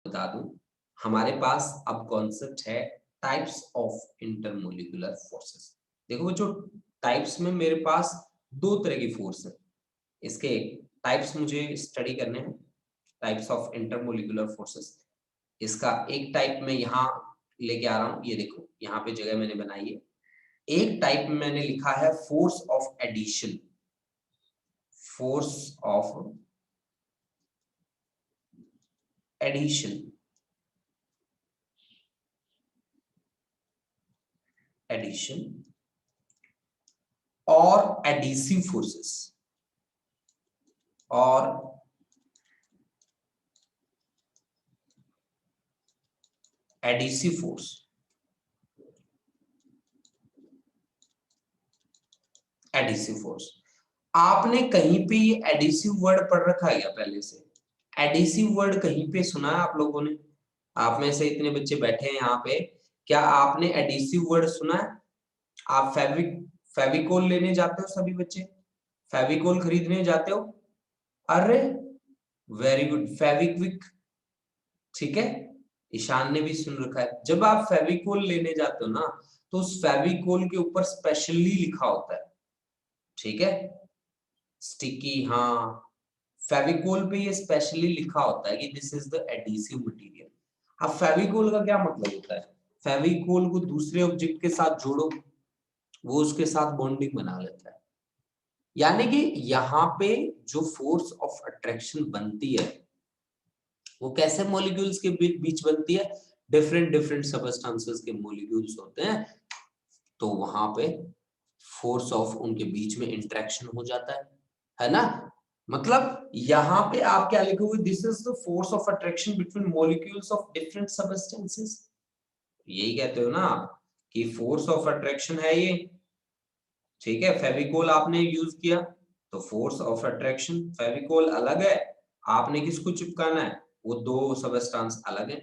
बता दूं, हमारे पास अब कॉन्सेप्ट है टाइप्स ऑफ इंटरमोलिकुलर फोर्सेस। देखो बच्चों, टाइप्स में मेरे पास दो तरह की फोर्स है। इसके टाइप्स मुझे स्टडी करने हैं, टाइप्स ऑफ इंटरमोलिकुलर फोर्सेस। इसका एक टाइप में यहाँ लेके आ रहा हूँ, ये देखो यहाँ पे जगह मैंने बनाई है। एक टाइप में मैंने लिखा है force of addition, force of addition, addition और एडिसिव फोर्सेस, और एडिसिव फोर्स। एडिसिव फोर्स, आपने कहीं पे ये एडिसिव वर्ड पढ़ रखा है क्या पहले से? एडिसिव वर्ड कहीं पे सुना है आप लोगों ने? आप में से इतने बच्चे बैठे हैं यहाँ पे, क्या आपने एडिसिव वर्ड सुना है? आप फेविकोल लेने जाते हो सभी बच्चे? फेविकोल खरीदने जाते हो? अरे वेरी गुड, फेविक्विक, ठीक है, ईशान ने भी सुन रखा है। जब आप फेविकोल लेने जाते हो ना, तो उस फेविकोल के ऊपर स्पेशली लिखा होता है, ठीक है, स्टिकी, हाँ, फेविकोल पे ये स्पेशली लिखा होता है कि this is the adhesive material. अब फेविकोल का क्या मतलब होता है? फेविकोल को दूसरे ऑब्जेक्ट के साथ जोड़ो, वो उसके साथ बॉन्डिंग बना लेता है। यानी कि यहाँ पे जो फोर्स ऑफ अट्रैक्शन बनती है वो कैसे मॉलिक्यूल्स के बीच बनती है? डिफरेंट डिफरेंट सबस्टेंसेस के मॉलिक्यूल्स होते हैं, तो वहां पे फोर्स ऑफ उनके बीच में इंटरेक्शन हो जाता है ना? मतलब यहाँ पे आप क्या लिखोगे? This is the force of attraction between molecules of different substances. यही कहते हो ना आप कि फोर्स ऑफ अट्रैक्शन है ये, ठीक है। फेविकोल आपने यूज किया तो फोर्स ऑफ अट्रैक्शन, फेविकोल अलग है, आपने किसको चिपकाना है? वो दो सबस्टेंस अलग है,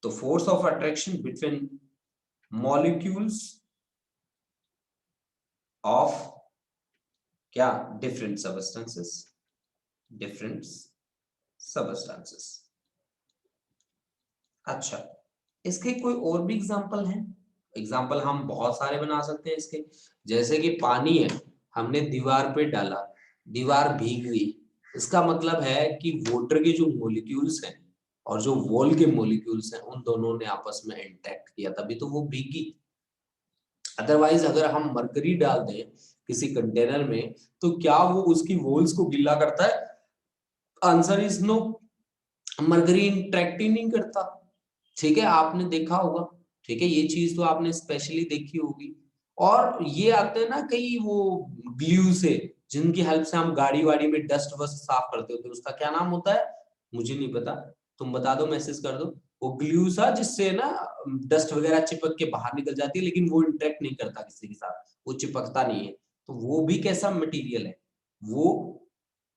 तो force of attraction between molecules of क्या? Different substances, different substances. अच्छा, इसके कोई और भी एग्जांपल हैं? एग्जांपल हम बहुत सारे बना सकते हैं इसके। जैसे कि पानी है, हमने दीवार पे डाला, दीवार भीग गई, इसका मतलब है कि वाटर के जो मॉलिक्यूल्स हैं और जो वॉल के मॉलिक्यूल्स हैं उन दोनों ने आपस में इंटरेक्ट किया, तभी तो वो भीगी। अदरवाइज अगर हम मरकरी डाल दें किसी कंटेनर में, तो क्या वो उसकी वॉल्स को गीला करता है? Answer is no, mercury interact ही नहीं करता, ठीक है, आपने देखा होगा, ठीक है, ये चीज तो आपने स्पेशली देखी होगी। और ये आते हैं ना कई वो ग्लू से, जिनकी हेल्प से हम गाड़ी वाड़ी में डस्ट वस्ट साफ करते होते हैं, उसका क्या नाम होता है? मुझे नहीं पता, तुम बता दो, मैसेज कर दो। वो ग्लू सा जिससे ना डस्ट वगैरह चिपक के बाहर निकल जाती है, लेकिन वो इंटरेक्ट नहीं करता किसी के साथ, वो चिपकता नहीं है, तो वो भी कैसा मटेरियल है? वो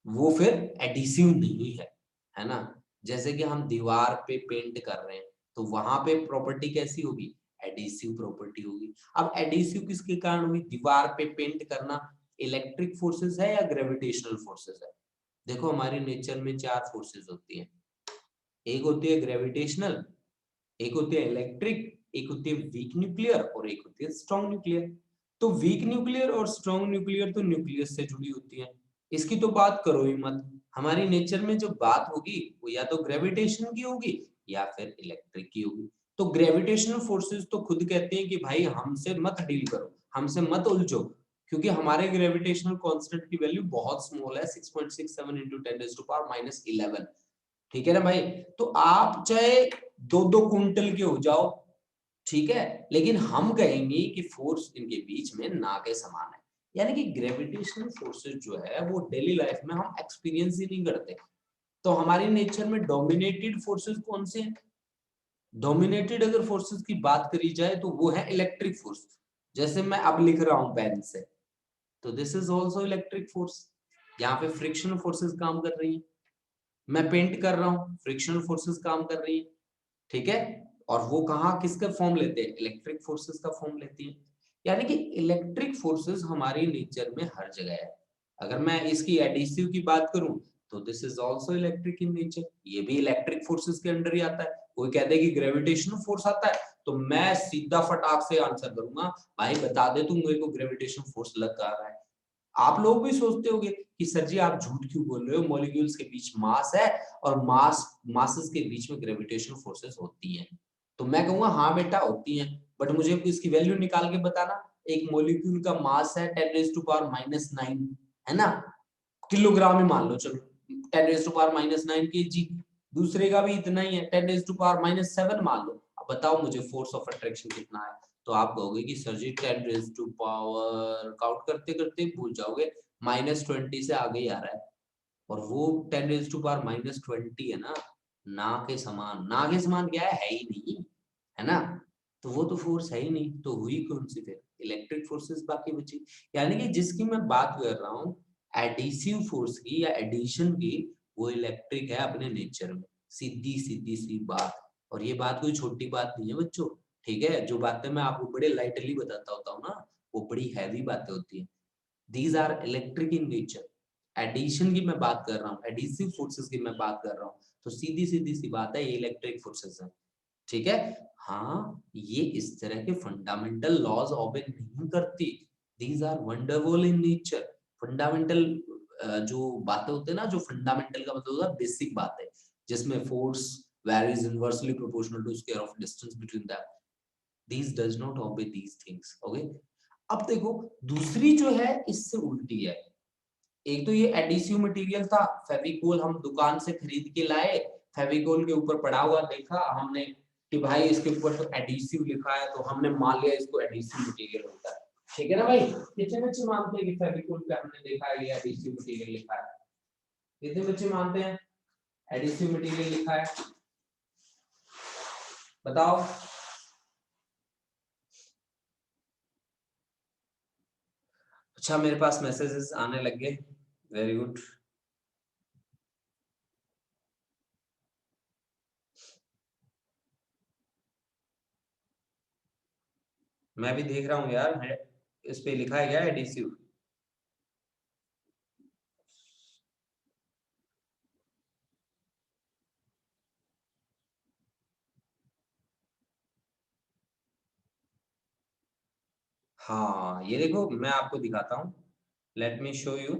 वो फिर एडिसिव नहीं है ना? जैसे कि हम दीवार पे पेंट कर रहे हैं, तो वहां पे प्रॉपर्टी कैसी होगी? एडिसिव प्रॉपर्टी होगी। अब एडिसिव किसके कारण हुई? दीवार पे पेंट करना इलेक्ट्रिक फोर्सेस है या ग्रेविटेशनल फोर्सेस है? देखो हमारे नेचर में चार फोर्सेस होती हैं, एक होती है ग्रेविटेशनल, एक होती है इलेक्ट्रिक, एक होती है वीक न्यूक्लियर और एक होती है स्ट्रॉन्ग न्यूक्लियर। तो वीक न्यूक्लियर और स्ट्रॉन्ग न्यूक्लियर तो न्यूक्लियस से जुड़ी होती है, इसकी तो बात करो ही मत। हमारी नेचर में जो बात होगी वो या तो ग्रेविटेशन की होगी या फिर इलेक्ट्रिक की होगी। तो ग्रेविटेशनल फोर्सेस तो खुद कहते हैं कि भाई हमसे मत डील करो, हमसे मत उलझो, क्योंकि हमारे ग्रेविटेशनल कांस्टेंट की वैल्यू बहुत स्मॉल है, 6.67 into 10⁻⁻11, ठीक है ना भाई? तो आप चाहे 2-2 क्विंटल के हो जाओ, ठीक है, लेकिन हम कहेंगे कि फोर्स इनके बीच में ना के समान है। यानी कि ग्रेविटेशनल फोर्सेस जो है वो डेली लाइफ में हम एक्सपीरियंस ही नहीं करते। तो हमारी नेचर में डोमिनेटेड फोर्सेस कौन से हैं? डोमिनेटेड अगर फोर्सेस की बात करी जाए तो वो है इलेक्ट्रिक फोर्स। जैसे मैं अब लिख रहा हूं पेन से, तो this is also electric force, यहाँ पे फ्रिक्शनल फोर्सेस काम कर रही है। मैं पेंट कर रहा हूँ, फ्रिक्शनल फोर्सेस काम कर रही है, ठीक है, और वो कहाँ किसका फॉर्म लेते हैं? इलेक्ट्रिक फोर्सेस का फॉर्म लेती है। यानी कि इलेक्ट्रिक फोर्सेस हमारी नेचर में हर जगह है। अगर मैं इसकी एडिसिव की बात करूं तो this is also electric in nature, ये भी इलेक्ट्रिक फोर्सेस के अंडर ही आता है। कोई कहते कि ग्रेविटेशनल फोर्स आता है, तो मैं सीधा फटाक से आंसर करूंगा, भाई बता दे तू मेरे को ग्रेविटेशनल फोर्स लग रहा है। आप लोग भी सोचते होंगे कि सर जी आप झूठ क्यों बोल रहे हो, मॉलिक्यूल्स के बीच मास है और मासेस के बीच में ग्रेविटेशनल फोर्सेस होती हैं। तो मैं कहूंगा हाँ बेटा होती हैं, बट मुझे इसकी वैल्यू निकाल के बताना। एक मॉलिक्यूल का मास है 10⁻⁹ है ना, किलोग्राम ही मान लो, चलो 10⁻⁹ kg। दूसरे का भी इतना ही है 10⁻⁷ मान लो। अब बताओ मुझे फोर्स ऑफ अट्रैक्शन कितना है। तो आप कहोगे कि सर जी 10⁻, काउंट करते करते भूल जाओगे, -20 से आगे ही आ रहा है। और वो 10⁻⁻20 है ना, ना के समान। ना के समान क्या है ही नहीं, है ना। तो वो तो फोर्स है ही नहीं, तो हुई कौन सी फिर, इलेक्ट्रिक फोर्सेस बाकी बची। यानी कि जिसकी मैं बात कर रहा हूँ एडिसिव फोर्स की या एडिशन की, वो इलेक्ट्रिक है अपने नेचर में, सीधी सीधी सी बात। और ये बात कोई छोटी बात नहीं है बच्चों, ठीक है। जो बातें मैं आपको बड़े लाइटली बताता होता हूँ ना, वो बड़ी हैवी बातें होती है। These are electric in nature. Addition की मैं बात कर रहा हूँ, एडिसिव फोर्सेस की मैं बात कर रहा हूँ, तो सीधी सीधी सी बात है, ये इलेक्ट्रिक फोर्सेस है, ठीक है। हाँ, ये इस तरह के फंडामेंटल लॉज ऑबे नहीं करती। These are wonderful in nature. Fundamental जो बातें होते हैं ना, जो फंडामेंटल का मतलब होता है बेसिक बात है, जिसमें force varies inversely proportional to square of distance between them. These does not obey these things. Okay? अब देखो दूसरी जो है इससे उल्टी है। एक तो ये एडिसिव मटेरियल था, फेविकोल हम दुकान से खरीद के लाए, फेविकोल के ऊपर पड़ा हुआ देखा हमने कि भाई इसके ऊपर तो एडिसिव लिखा है, तो हमने मान लिया इसको एडिसिव मटेरियल होता है, ठीक है ना भाई। कितने बच्चे मानते हैं कि फेविकोल पे हमने देखा है ये एडिसिव मटेरियल लिखा है? कितने बच्चे मानते हैं एडिसिव मटेरियल लिखा है? बताओ। अच्छा, मेरे पास मैसेजेस आने लग गए, वेरी गुड। मैं भी देख रहा हूँ यार, इस पे लिखा है क्या एडिसिव? हाँ ये देखो मैं आपको दिखाता हूँ, लेट मी शो यू।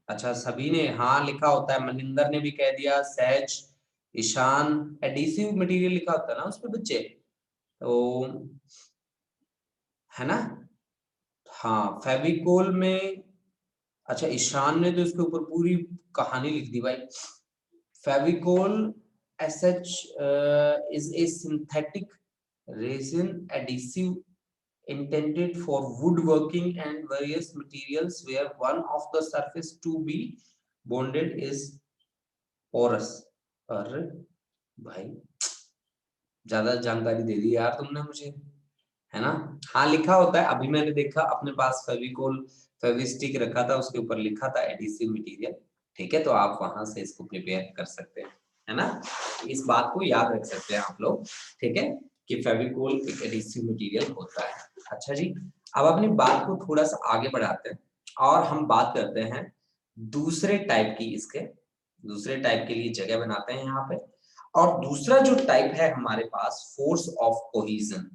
अच्छा सभी ने हाँ लिखा होता है, मनिंदर ने भी कह दिया, सहज, ईशान, एडिसिव मटेरियल लिखा होता है ना उस पे बच्चे, तो है ना। हाँ फेविकोल में, अच्छा ईशान ने तो इसके ऊपर पूरी कहानी लिख दी भाई। Fevicol as such is a synthetic resin adhesive intended for woodworking and various materials where one of the surface to be bonded is porous। अरे भाई ज्यादा जानकारी दे दी यार तुमने मुझे, है ना। हाँ लिखा होता है, अभी मैंने देखा अपने पास फेविकोल फेविस्टिक रखा था, उसके ऊपर लिखा था एडिसिव मटेरियल, ठीक है। तो आप वहां से इसको प्रिपेयर कर सकते हैं, है ना। इस बात को याद रख सकते हैं आप लोग, ठीक है, कि फेविकोल एक एडिसिव मटेरियल होता है। अच्छा जी, अब अपनी बात को थोड़ा सा आगे बढ़ाते हैं और हम बात करते हैं दूसरे टाइप की, इसके दूसरे टाइप के लिए जगह बनाते हैं यहाँ पे। और दूसरा जो टाइप है हमारे पास, force of cohesion.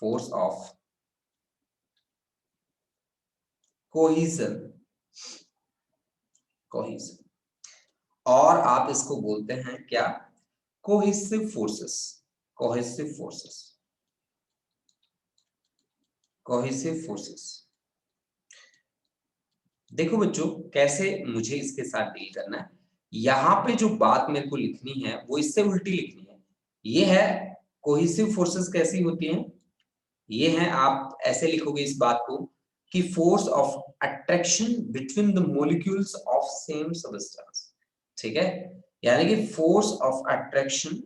Force of cohesion, cohesion, और आप इसको बोलते हैं क्या, cohesive forces. Cohesive forces, cohesive forces. देखो बच्चों कैसे मुझे इसके साथ डील करना है। यहाँ पे जो बात मेरे को लिखनी है वो इससे उल्टी लिखनी है। ये है कोहेसिव फोर्सेस कैसी होती हैं, ये है, आप ऐसे लिखोगे इस बात को कि force of attraction between the molecules of same substance, ठीक है। यानी कि फोर्स ऑफ अट्रैक्शन,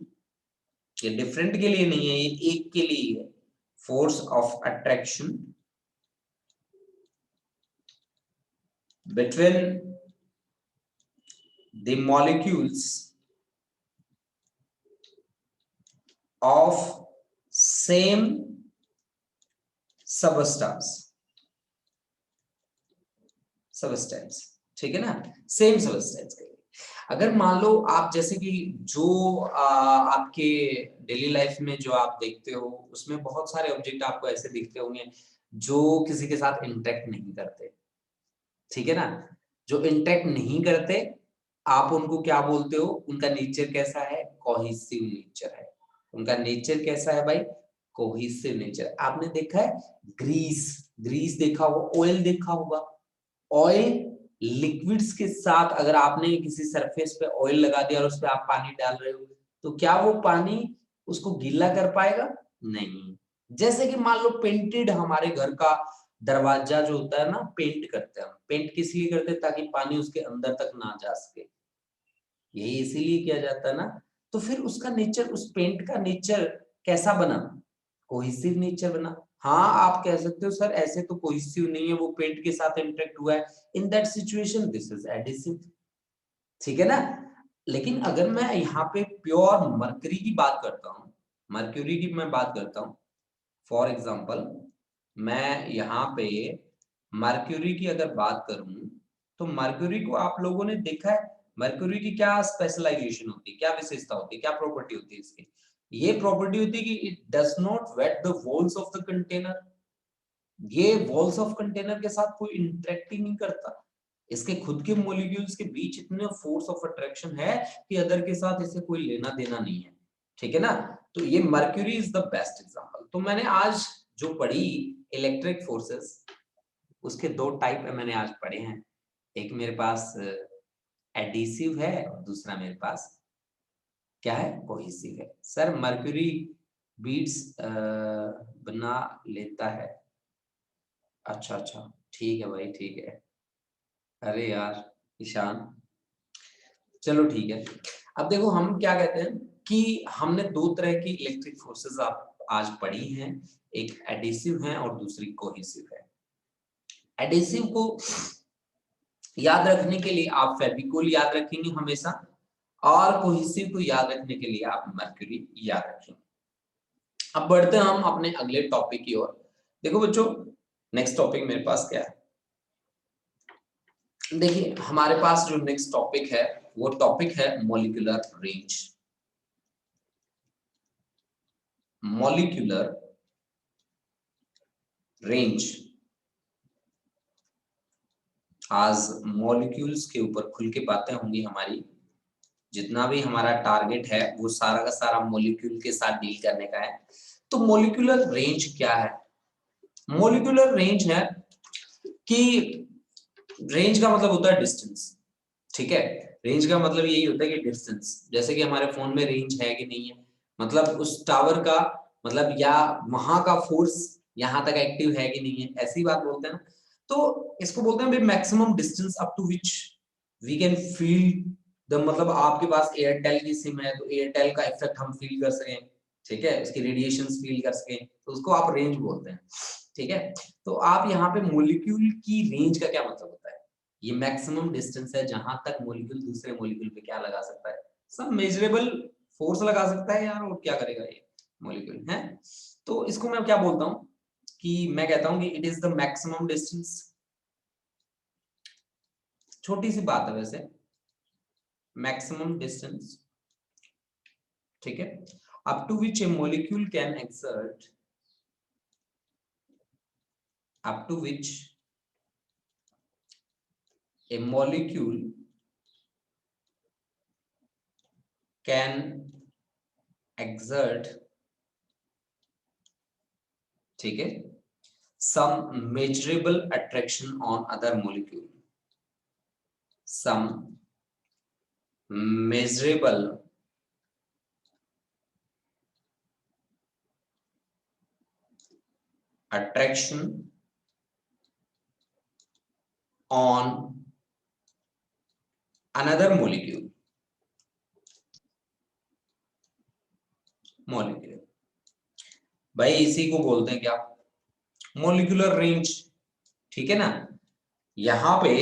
ये डिफरेंट के लिए नहीं है, ये एक के लिए है। Force of attraction between the molecules of same substance, substance, ठीक है ना, सेम सबस्टेंस के लिए। अगर मान लो आप जैसे कि जो आपके डेली लाइफ में जो आप देखते हो उसमें बहुत सारे ऑब्जेक्ट आपको ऐसे दिखते होंगे जो किसी के साथ इंटरेक्ट नहीं करते, ठीक है ना। जो इंटरेक्ट नहीं करते आप उनको क्या बोलते हो, उनका नेचर कैसा है, कोहेसिव नेचर है। उनका नेचर कैसा है भाई, कोहेसिव नेचर। आपने देखा है ग्रीस, ग्रीस देखा होगा, ऑयल देखा होगा। ऑयल लिक्विड्स के साथ अगर आपने किसी सरफेस पे ऑयल लगा दिया और उस पर आप पानी डाल रहे हो तो क्या वो पानी उसको गीला कर पाएगा, नहीं। जैसे कि मान लो पेंटेड हमारे घर का दरवाजा जो होता है ना, पेंट करते हैं हम। पेंट किस लिए करते हैं, ताकि पानी उसके अंदर तक ना जा सके, यही इसीलिए किया जाता है ना। तो फिर उसका नेचर, उस पेंट का नेचर कैसा बना, कोहेसिव नेचर बना। हाँ आप कह सकते हो सर ऐसे तो कोहेसिव नहीं है, वो पेंट के साथ इंटरेक्ट हुआ है, in that situation this is adhesive, ठीक है ना। लेकिन अगर मैं यहाँ पे प्योर मर्करी की बात करता हूँ, मर्क्यूरी की मैं बात करता हूँ, फॉर एग्जाम्पल मैं यहाँ पे मर्क्यूरी की अगर बात करूं तो मर्क्यूरी को आप लोगों ने देखा है, मर्क्यूरी की क्या स्पेशलाइजेशन होती है, क्या विशेषता होती है, क्या प्रॉपर्टी होती है इसकी। ये प्रॉपर्टी होती है कि it does not wet the walls of the container. ये वॉल्स ऑफ कंटेनर के साथ कोई इंटरेक्ट ही नहीं करता। इसके खुद के मॉलिक्यूल्स के बीच इतने फोर्स ऑफ अट्रैक्शन है कि अदर के साथ इसे कोई लेना देना नहीं है, ठीक है ना। तो ये mercury is the best example. तो मैंने आज जो पढ़ी इलेक्ट्रिक फोर्सेस, उसके दो टाइप मैंने आज पढ़े हैं। एक मेरे पास एडिसिव है और दूसरा मेरे पास क्या है, कोहेसिव है। सर मर्क्यूरी बीड्स बना लेता है, अच्छा अच्छा ठीक है भाई ठीक है। अरे यार ईशान, चलो ठीक है। अब देखो हम क्या कहते हैं कि हमने दो तरह की इलेक्ट्रिक फोर्सेस आप आज पढ़ी हैं, एक एडिसिव है और दूसरी कोहेसिव है। एडिसिव को याद रखने के लिए आप फेविकोल याद रखेंगे हमेशा, और कोहेसिव को याद रखने के लिए आप मर्क्यूरी याद रखेंगे। अब बढ़ते हैं हम अपने अगले टॉपिक की ओर। देखो बच्चों नेक्स्ट टॉपिक मेरे पास क्या है, देखिए हमारे पास जो नेक्स्ट टॉपिक है वो टॉपिक है मॉलिक्यूलर रेंज। मॉलिक्यूलर रेंज, आज मॉलिक्यूल्स के ऊपर खुल के बातें होंगी हमारी। जितना भी हमारा टारगेट है वो सारा का सारा मॉलिक्यूल के साथ डील करने का है। तो मॉलिक्यूलर रेंज क्या है, मॉलिक्यूलर रेंज है कि रेंज का मतलब होता है डिस्टेंस, ठीक है। रेंज का मतलब यही होता है कि डिस्टेंस, जैसे कि हमारे फोन में रेंज है कि नहीं है, मतलब उस टावर का मतलब या वहां का फोर्स यहां तक एक्टिव है कि नहीं है, ऐसी बात बोलते हैं ना। तो इसको बोलते हैं maximum distance up to which we can feel the, मतलब आपके पास एयरटेल की सिम है तो एयरटेल का इफेक्ट हम फील कर सकें, ठीक है, उसकी रेडिएशंस फील कर सकें, तो उसको आप रेंज बोलते हैं, ठीक है। तो आप यहाँ पे मॉलिक्यूल की रेंज का क्या मतलब होता है, ये मैक्सिमम डिस्टेंस है जहां तक मॉलिक्यूल दूसरे मॉलिक्यूल पे क्या लगा सकता है, सब मेजरेबल फोर्स लगा सकता है यार, और क्या करेगा ये मॉलिक्यूल है। तो इसको मैं क्या बोलता हूं कि मैं कहता हूं कि it is the maximum distance, छोटी सी बात है वैसे, मैक्सिमम डिस्टेंस, ठीक है, up to which a molecule can exert, up to which a molecule can exert, ठीक है, some measurable attraction on other molecule, some measurable attraction on another molecule, molecule भाई इसी को बोलते हैं क्या, मोलिकुलर रेंज, ठीक है ना। यहाँ पे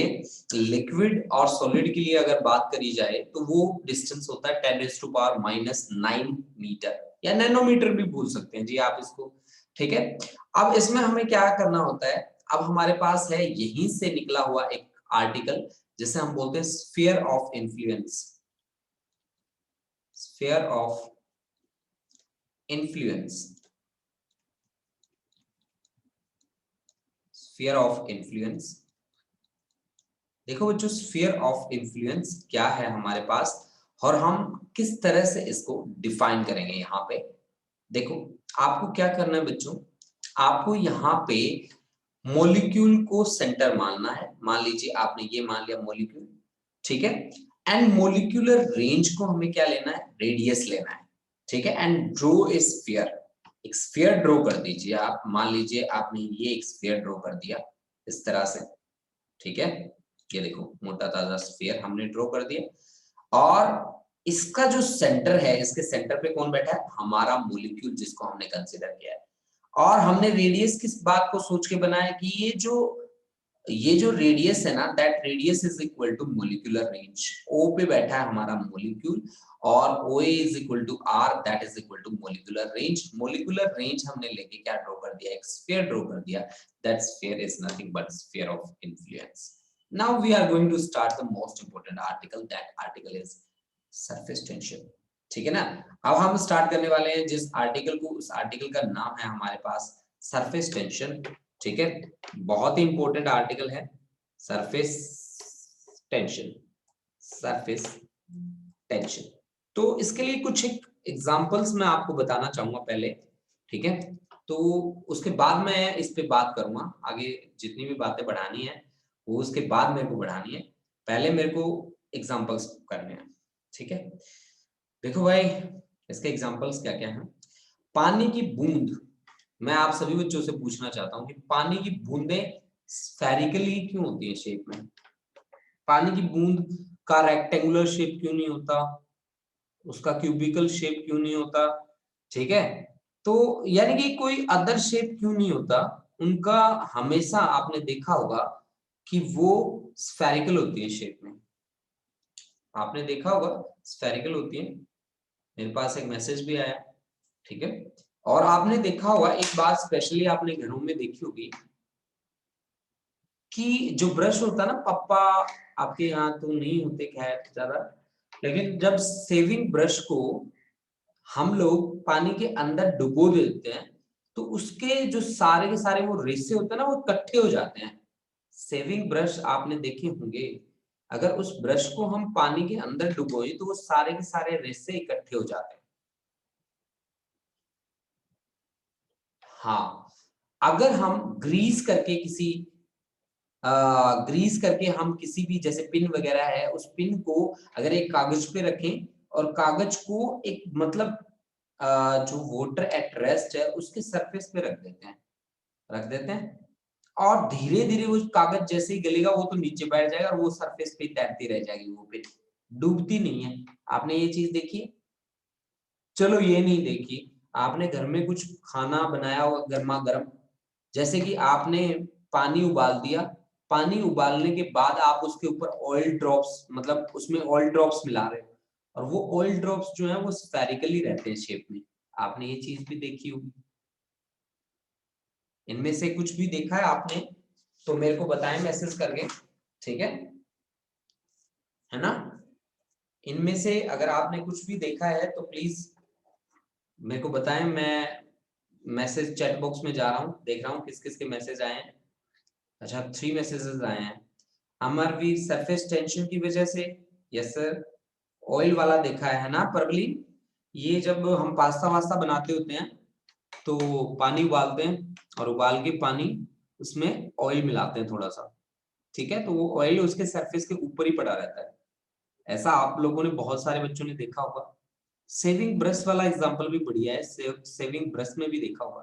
लिक्विड और सॉलिड के लिए अगर बात करी जाए तो वो डिस्टेंस होता है 10⁻⁹ मीटर, या नैनोमीटर भी बोल सकते हैं जी आप इसको, ठीक है। अब इसमें हमें क्या करना होता है, अब हमारे पास है यहीं से निकला हुआ एक आर्टिकल जिसे हम बोलते हैं sphere of influence, sphere of influence, sphere of influence. देखो बच्चों, स्फीयर ऑफ इन्फ्लुएंस क्या है हमारे पास और हम किस तरह से इसको डिफाइन करेंगे यहाँ पे। देखो, आपको क्या करना है बच्चों, आपको यहाँ पे मॉलिक्यूल को सेंटर मानना है। मान लीजिए आपने ये मान लिया मॉलिक्यूल, ठीक है। एंड मॉलिक्यूलर रेंज को हमें क्या लेना है, रेडियस लेना है, ठीक है। एंड ड्रॉ ए स्फीयर, एक स्फीयर ड्रॉ कर दीजिए आप। मान लीजिए आपने ये एक स्फीयर ड्रॉ कर दिया इस तरह से, ठीक है। ये देखो मोटा ताजा स्फीयर हमने ड्रॉ कर दिया और इसका जो सेंटर है, इसके सेंटर पे कौन बैठा है, हमारा मॉलिक्यूल जिसको हमने कंसीडर किया है। और हमने रेडियस किस बात को सोच के बनाया कि ये जो रेडियस है ना, that radius is equal to molecular range. O पे बैठा है हमारा मॉलिक्यूल और OA is equal to R, that is equal to molecular range. Molecular range हमने लेके क्या ड्रॉ कर दिया, एक स्फीयर ड्रॉ कर दिया। That sphere is nothing but sphere of influence. Now we are going to start the most important article. That article is surface tension, ठीक है ना। अब हम स्टार्ट करने वाले हैं जिस आर्टिकल को, उस आर्टिकल का नाम है हमारे पास सरफेस टेंशन, ठीक है। बहुत ही इंपॉर्टेंट आर्टिकल है सरफेस टेंशन, सरफेस टेंशन। तो इसके लिए कुछ एक एग्जांपल्स मैं आपको बताना चाहूंगा पहले, ठीक है। तो उसके बाद मैं इस पे बात करूंगा, आगे जितनी भी बातें बढ़ानी है वो उसके बाद मेरे को बढ़ानी है, पहले मेरे को एग्जांपल्स करने हैं, ठीक है। देखो भाई, इसके एग्जांपल्स क्या क्या हैं। पानी की बूंद, मैं आप सभी बच्चों से पूछना चाहता हूं कि पानी की बूंदें स्फेरिकली क्यों होती है शेप में। पानी की बूंद का रेक्टेंगुलर शेप क्यों नहीं होता, उसका क्यूबिकल शेप क्यों नहीं होता, ठीक है। तो यानी कि कोई अदर शेप क्यों नहीं होता, उनका हमेशा आपने देखा होगा कि वो स्फेरिकल होती है शेप में। आपने देखा होगा स्फेरिकल होती है। मेरे पास एक मैसेज भी आया, ठीक है। और आपने देखा होगा एक बात स्पेशली आपने घरों में देखी होगी कि जो ब्रश होता है ना, पप्पा आपके यहाँ तो नहीं होते खैर ज्यादा, लेकिन जब सेविंग ब्रश को हम लोग पानी के अंदर डुबो देते हैं तो उसके जो सारे के सारे वो रेसे होते हैं ना, वो इकट्ठे हो जाते हैं। सेविंग ब्रश आपने देखे होंगे, अगर उस ब्रश को हम पानी के अंदर डुबोए तो वो सारे के सारे रेसे इकट्ठे हो जाते हैं। हाँ, अगर हम ग्रीस करके हम किसी भी, जैसे पिन वगैरह है, उस पिन को अगर एक कागज पे रखें और कागज को एक मतलब जो वाटर एट रेस्ट है उसके सरफेस पे रख देते हैं और धीरे धीरे वो कागज जैसे ही गलेगा वो तो नीचे बैठ जाएगा और वो सरफेस पे तैरती रह जाएगी, वो पिन डूबती नहीं है। आपने ये चीज देखी? चलो ये नहीं देखी, आपने घर में कुछ खाना बनाया होगा गर्मा गर्म, जैसे कि आपने पानी उबाल दिया, पानी उबालने के बाद आप उसके ऊपर ऑयल ड्रॉप्स, मतलब उसमें ऑयल ड्रॉप्स मिला रहे हो और वो ऑयल ड्रॉप्स जो है वो स्फेरिकली रहते हैं शेप में। आपने ये चीज भी देखी होगी। इनमें से कुछ भी देखा है आपने तो मेरे को बताएं मैसेज करके, ठीक है ना। इनमें से अगर आपने कुछ भी देखा है तो प्लीज मेरे को बताएं। मैं मैसेज चैट बॉक्स में जा रहा हूँ, देख रहा हूँ किस किस के मैसेज आए हैं। अच्छा, 3 मैसेजेस आए हैं। अमरवीर, सरफेस टेंशन की वजह से, यस सर। ऑयल वाला देखा है ना परवली, ये जब हम पास्ता वास्ता बनाते होते हैं तो पानी उबालते हैं और उबाल के पानी उसमें ऑयल मिलाते हैं थोड़ा सा, ठीक है। तो वो ऑयल उसके सरफेस के ऊपर ही पड़ा रहता है। ऐसा आप लोगों ने, बहुत सारे बच्चों ने देखा होगा। सेविंग ब्रश वाला एग्जांपल भी बढ़िया है, सेविंग ब्रश में भी देखा होगा।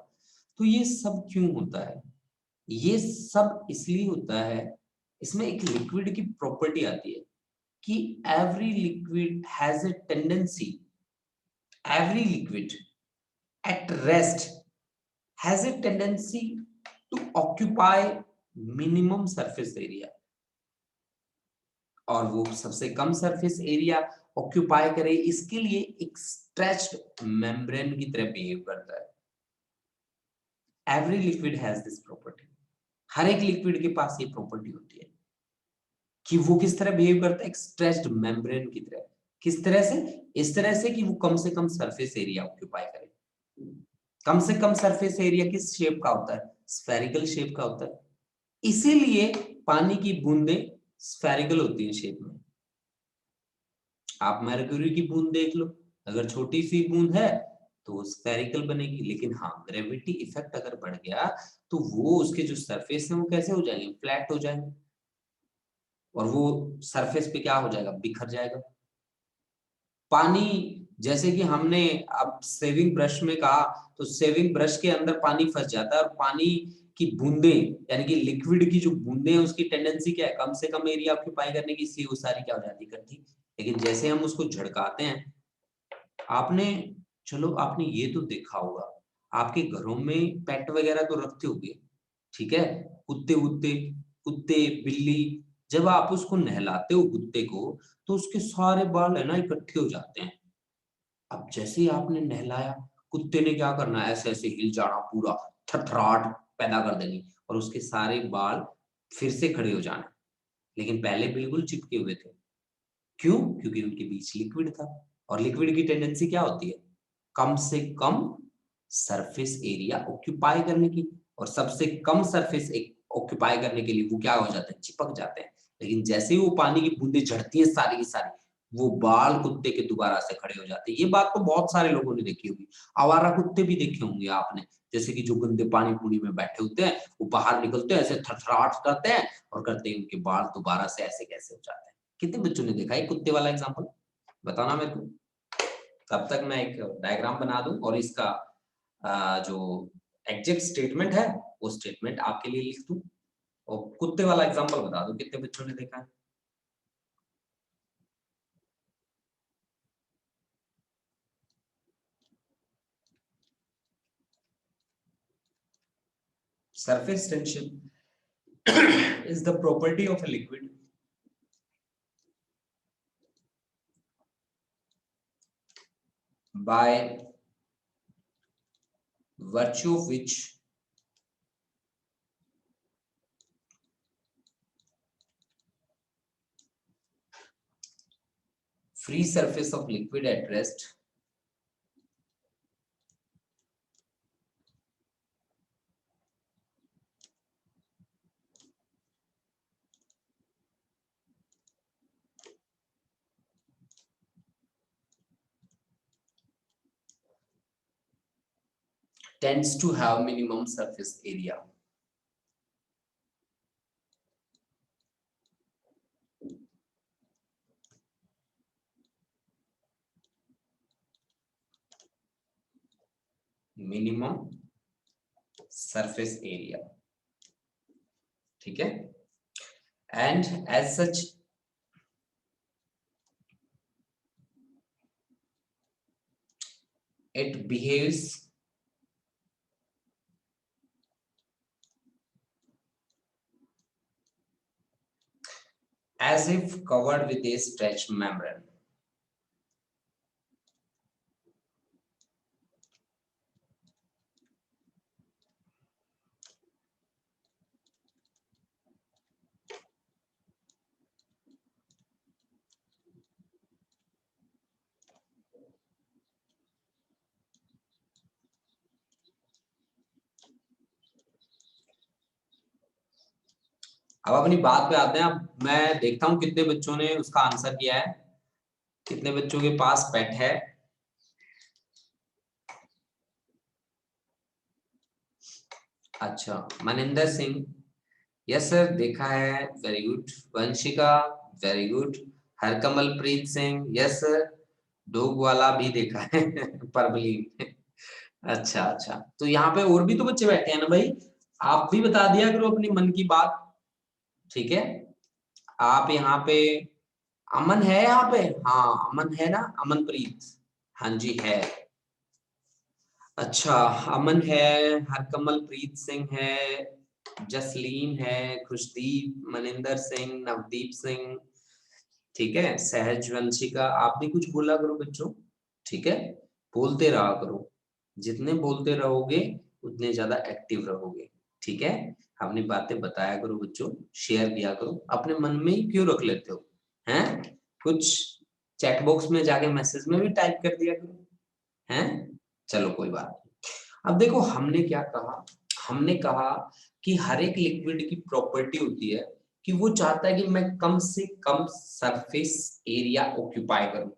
तो ये सब क्यों होता है? ये सब इसलिए होता है, इसमें एक लिक्विड की प्रॉपर्टी आती है कि every liquid has a tendency, every liquid at rest has a tendency to occupy minimum surface area, और वो सबसे कम सरफेस एरिया ऑक्यूपाई करे इसके लिए एक स्ट्रेच्ड मेम्ब्रेन की तरह बिहेव करता है। Every liquid has this property, हर एक लिक्विड के पास ये प्रॉपर्टी होती है कि वो किस तरह बिहेव करता है, एक स्ट्रेच्ड मेम्ब्रेन की तरह। किस तरह से? इस तरह से कि वो कम से कम सरफेस एरिया ऑक्यूपाई करे। कम से कम सरफेस एरिया किस शेप का होता है? स्फेरिकल शेप का होता है। इसीलिए पानी की बूंदें स्फेरिकल होती है शेप में। आप मरक्यूरी की बूंद देख लो, अगर छोटी सी बूंद है तो स्फेरिकल बनेगी, लेकिन हाँ ग्रेविटी इफेक्ट अगर बढ़ गया तो वो उसके जो सरफेस है वो कैसे हो जाएंगे? फ्लैट हो जाएंगे, और वो सरफेस पे क्या हो जाएगा? बिखर जाएगा। पानी, जैसे कि हमने अब सेविंग ब्रश में कहा, तो सेविंग ब्रश के अंदर पानी फंस जाता है, और पानी की बूंदें यानी कि लिक्विड की जो बूंदें हैं उसकी टेंडेंसी क्या है? कम से कम एरिया ऑक्यूपाई करने की, इसलिए वो सारी क्या हो जाती है? इकट्ठी। लेकिन जैसे हम उसको झड़काते हैं, आपने, चलो आपने ये तो देखा होगा, आपके घरों में पेट वगैरह तो रखते होगे, ठीक है, कुत्ते वुत्ते, कुत्ते बिल्ली, जब आप उसको नहलाते हो कुत्ते को, तो उसके सारे बाल है ना इकट्ठे हो जाते हैं। अब जैसे ही आपने नहलाया, कुत्ते ने क्या करना है? ऐसे ऐसे हिल जाना, पूरा थरथराहट पैदा कर देनी, और उसके सारे बाल फिर से खड़े हो जाना, लेकिन पहले बिल्कुल चिपके हुए थे। क्यों? क्योंकि उनके बीच लिक्विड था, और लिक्विड की टेंडेंसी क्या होती है? कम से कम सरफेस एरिया ऑक्यूपाई करने की, और सबसे कम सरफेस ऑक्यूपाई करने के लिए वो क्या हो जाते हैं? चिपक जाते हैं। लेकिन जैसे ही वो पानी की बूंदें झड़ती हैं सारी की सारी, वो बाल कुत्ते के दोबारा से खड़े हो जाते हैं। ये बात तो बहुत सारे लोगों ने देखी होगी। आवारा कुत्ते भी देखे होंगे आपने, जैसे कि जो गंदे पानी पूनी में बैठे होते हैं, वो बाहर निकलते हैं, ऐसे थरथराहट करते हैं, और करते ही उनके बाल दोबारा से ऐसे कैसे हो जाते हैं। कितने बच्चों ने देखा है कुत्ते वाला एग्जाम्पल? बताना मेरे को। तब तक मैं एक डायग्राम बना दूं, और इसका जो एग्जैक्ट स्टेटमेंट है वो स्टेटमेंट आपके लिए लिख दूं, और कुत्ते वाला एग्जांपल बता दो कितने बच्चों ने देखा है। Surface tension is the property of a liquid by virtue of which free surface of liquid at rest tends to have minimum surface area. Minimum surface area, ठीक है? And as such it behaves as if covered with a stretched membrane. अब अपनी बात पे आते हैं। अब मैं देखता हूं कितने बच्चों ने उसका आंसर किया है, कितने बच्चों के पास पेट है। अच्छा, मनिंदर सिंह, यस सर देखा है, very good. Vanshika, very good. Harkamal Preet Singh, yes sir. Dog वाला भी देखा है परवलीन। अच्छा अच्छा, तो यहाँ पे और भी तो बच्चे बैठे हैं ना भाई, आप भी बता दिया करो अपनी मन की बात, ठीक है? आप यहाँ पे, अमन है यहाँ पे? हाँ अमन है ना, अमनप्रीत? हाँ जी है। अच्छा, अमन है, हरकमल प्रीत सिंह है, जसलीन है, खुशदीप, मनिंदर सिंह, नवदीप सिंह, ठीक है, सहज, वंशिका, आप भी कुछ बोला करो बच्चों, ठीक है? बोलते रहा करो, जितने बोलते रहोगे उतने ज्यादा एक्टिव रहोगे, ठीक है? अपनी बातें बताया करो बच्चों, शेयर किया करो, अपने मन में ही क्यों रख लेते हो हैं कुछ? चैट बॉक्स में जाके मैसेज में भी टाइप कर दिया करो, हैं? चलो कोई बात नहीं। अब देखो हमने क्या कहा, हमने कहा कि हर एक लिक्विड की प्रॉपर्टी होती है कि वो चाहता है कि मैं कम से कम सरफेस एरिया ऑक्यूपाई करूं,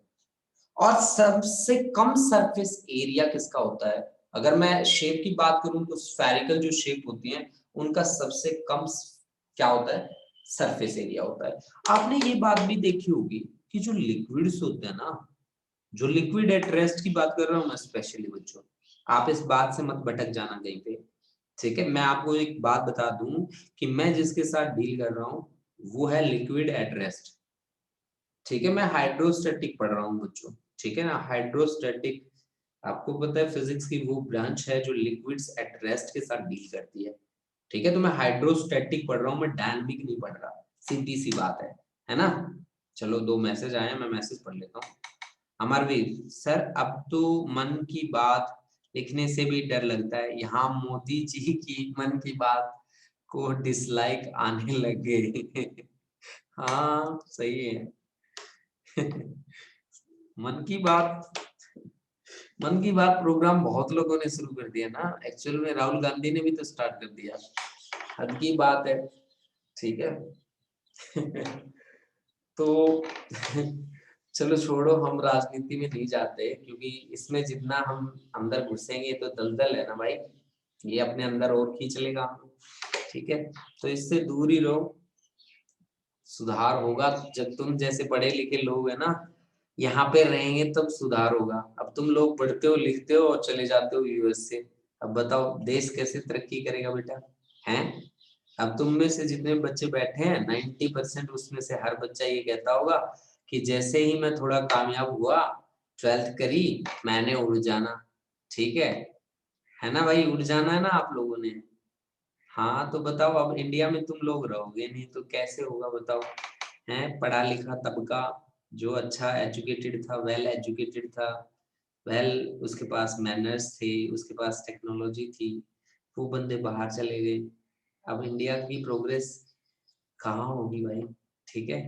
और सबसे कम सरफेस एरिया किसका होता है? अगर मैं शेप की बात करूं तो स्फेरिकल जो शेप होती हैं उनका सबसे कम क्या होता है? सरफेस एरिया होता है। आपने ये बात भी देखी होगी कि जो लिक्विड्स होते हैं ना, जो लिक्विड एट रेस्ट की बात कर रहा हूं मैं स्पेशली बच्चों, आप इस बात से मत भटक जाना कहीं पे, ठीक है? मैं आपको एक बात बता दूं कि मैं जिसके साथ डील कर रहा हूं वो है लिक्विड एट रेस्ट, ठीक है? मैं हाइड्रोस्टैटिक पढ़ रहा हूँ बच्चों, ठीक है ना? हाइड्रोस्टैटिक, आपको पता है फिजिक्स की वो ब्रांच है जो लिक्विड्स एट रेस्ट के साथ डील करती है, ठीक है? तो मैं हाइड्रोस्टैटिक पढ़ रहा हूँ, मैं डायनामिक नहीं पढ़ रहा, सीधी सी बात है ना? चलो 2 मैसेज आए हैं, मैं मैसेज पढ़ लेता हूँ। अमरवीर सर, अब तो मन की बात लिखने से भी डर लगता है, यहाँ मोदी जी की मन की बात को डिसलाइक आने लगे। हाँ सही है। मन की बात, मन की बात प्रोग्राम बहुत लोगों ने शुरू कर दिया ना, एक्चुअल में राहुल गांधी ने भी तो स्टार्ट कर दिया, हद की बात है, ठीक है? तो चलो छोड़ो, हम राजनीति में नहीं जाते क्योंकि इसमें जितना हम अंदर घुसेंगे तो दलदल है ना भाई, ये अपने अंदर और खींच लेगा, ठीक है? तो इससे दूर ही रहो, सुधार होगा जब तुम जैसे पढ़े लिखे लोग है ना यहाँ पे रहेंगे तब सुधार होगा। अब तुम लोग पढ़ते हो लिखते हो और चले जाते हो यूएस से, अब बताओ देश कैसे तरक्की करेगा बेटा, हैं? अब तुम में से जितने बच्चे बैठे हैं 90% उसमें से हर बच्चा ये कहता होगा कि जैसे ही मैं थोड़ा कामयाब हुआ, 12th करी, मैंने उड़ जाना, ठीक है ना भाई? उड़ जाना है ना आप लोगों ने? हाँ तो बताओ, अब इंडिया में तुम लोग रहोगे नहीं तो कैसे होगा बताओ? हैं? पढ़ा लिखा तबका जो अच्छा एजुकेटेड था, वेल एजुकेटेड था, वेल उसके पास मैनर्स थे, उसके पास टेक्नोलॉजी थी, वो बंदे बाहर चले गए। अब इंडिया की प्रोग्रेस कहाँ होगी भाई, ठीक है?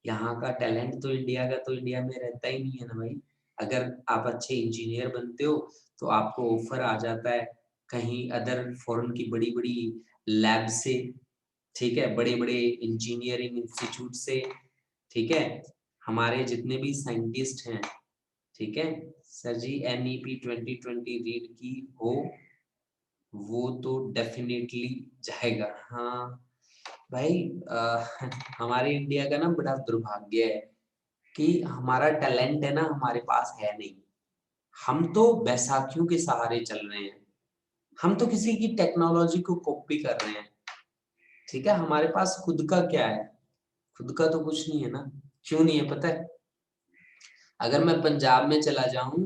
यहाँ का टैलेंट तो इंडिया का तो इंडिया में रहता ही नहीं है ना भाई। अगर आप अच्छे इंजीनियर बनते हो तो आपको ऑफर आ जाता है कहीं अदर फॉरेन की बड़ी बड़ी लैब से, ठीक है? बड़े बड़े इंजीनियरिंग इंस्टीट्यूट से, ठीक है? हमारे जितने भी साइंटिस्ट हैं, ठीक है सर जी, NEP 2020 रीड की हो, वो तो डेफिनेटली जाएगा। हाँ भाई, हमारे इंडिया का ना बड़ा दुर्भाग्य है कि हमारा टैलेंट है ना हमारे पास है नहीं, हम तो बैसाखियों के सहारे चल रहे हैं, हम तो किसी की टेक्नोलॉजी को कॉपी कर रहे हैं, ठीक है? हमारे पास खुद का क्या है? खुद का तो कुछ नहीं है ना। क्यों नहीं है पता है? अगर मैं पंजाब में चला जाऊं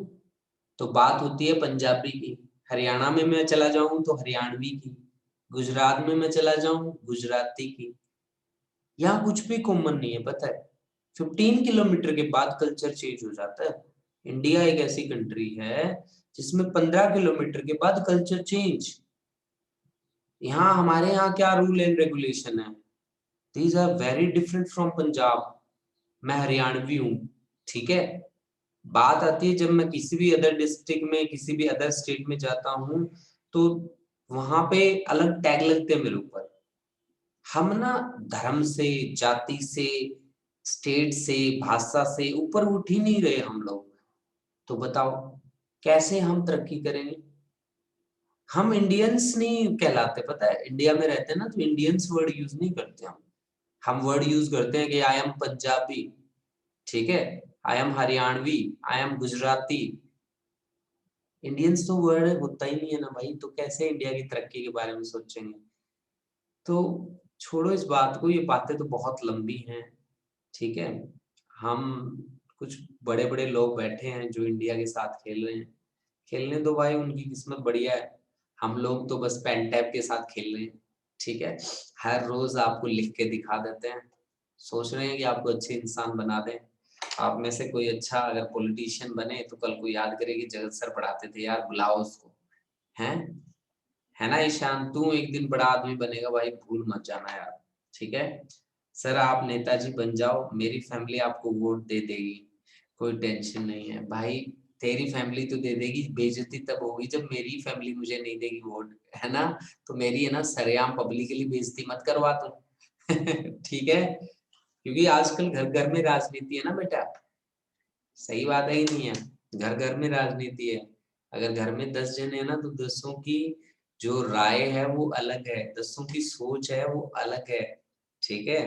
तो बात होती है पंजाबी की, हरियाणा में मैं चला जाऊं तो हरियाणवी की, गुजरात में मैं चला जाऊं गुजराती की, यहाँ कुछ भी कॉमन नहीं है पता है? 15 किलोमीटर के बाद कल्चर चेंज हो जाता है। इंडिया एक ऐसी कंट्री है जिसमें 15 किलोमीटर के बाद कल्चर चेंज। यहाँ हमारे यहाँ क्या रूल एंड रेगुलेशन है? These are very different from Punjab. मैं हरियाणवी हूँ, ठीक है? बात आती है जब मैं किसी भी अदर डिस्ट्रिक्ट में किसी भी अदर स्टेट में जाता हूँ तो वहां पे अलग टैग लगते हैं मेरे ऊपर। हम ना धर्म से, जाति से, स्टेट से, भाषा से ऊपर उठ ही नहीं रहे हम लोग। तो बताओ कैसे हम तरक्की करेंगे? हम इंडियंस नहीं कहलाते पता है, इंडिया में रहते हैं ना तो इंडियंस वर्ड यूज नहीं करते हम वर्ड यूज करते हैं कि आई एम पंजाबी, ठीक है? I am Haryanvi, I am Gujarati. Indians तो वर्ड होता ही नहीं है ना भाई, तो कैसे इंडिया की तरक्की के बारे में सोचेंगे? तो छोड़ो इस बात को, ये बातें तो बहुत लंबी हैं, ठीक है? हम कुछ बड़े बड़े लोग बैठे हैं जो इंडिया के साथ खेल रहे हैं, खेलने दो भाई, उनकी किस्मत बढ़िया है। हम लोग तो बस पेन टैप के साथ खेल रहे हैं, ठीक है? हर रोज आपको लिख के दिखा देते हैं, सोच रहे हैं कि आपको अच्छे इंसान बना दें। आप में से कोई अच्छा अगर पॉलिटिशियन बने तो कल को याद करे कि जगत सर पढ़ाते थे यार, बुलाओ उसको, हैं? है ना ईशान? तू एक दिन बड़ा आदमी बनेगा भाई, भूल मत जाना यार, ठीक है? सर आप नेताजी बन जाओ, मेरी फैमिली आपको वोट दे देगी। कोई टेंशन नहीं है भाई, तेरी फैमिली तो दे देगी, बेइज्जती तब होगी जब मेरी फैमिली मुझे नहीं देगी वोट, है ना। तो मेरी है ना सरेआम पब्लिकली बेइज्जती मत करवा तू। ठीक है, क्योंकि आजकल घर घर में राजनीति है ना बेटा, सही बात है ही नहीं है, घर घर में राजनीति है। अगर घर में 10 जन है ना तो 10 की जो राय है वो अलग है, 10 की सोच है वो अलग है, ठीक है।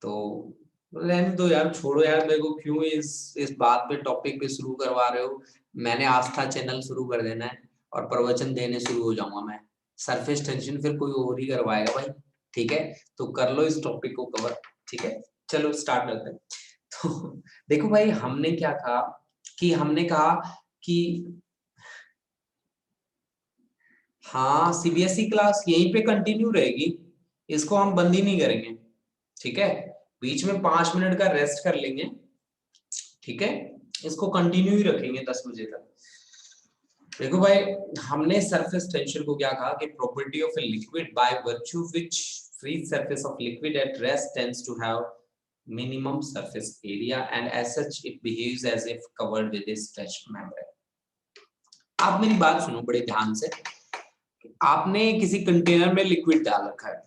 तो रहने दो यार, छोड़ो यार, मेरे को क्यों इस बात पे टॉपिक पे शुरू करवा रहे हो। मैंने आस्था चैनल शुरू कर देना है और प्रवचन देने शुरू हो जाऊंगा मैं। सरफेस टेंशन फिर कोई और ही करवाएगा भाई, ठीक है। तो कर लो इस टॉपिक को कवर, ठीक है। चलो स्टार्ट करते हैं। तो देखो भाई, हमने क्या कहा कि हमने कहा कि हाँ सीबीएसई क्लास यहीं पे कंटिन्यू रहेगी, इसको हम बंद ही नहीं करेंगे, ठीक है। बीच में 5 मिनट का रेस्ट कर लेंगे, ठीक है। इसको कंटिन्यू ही रखेंगे 10 बजे तक। देखो भाई, हमने सरफेस टेंशन को क्या कहा कि property of a liquid by virtue which free surface of liquid at rest tends to have minimum surface area and as such it behaves as if covered with a stretched membrane। आप मेरी बात सुनो बड़े ध्यान से। आपने किसी container में लिक्विड डाल रखा है,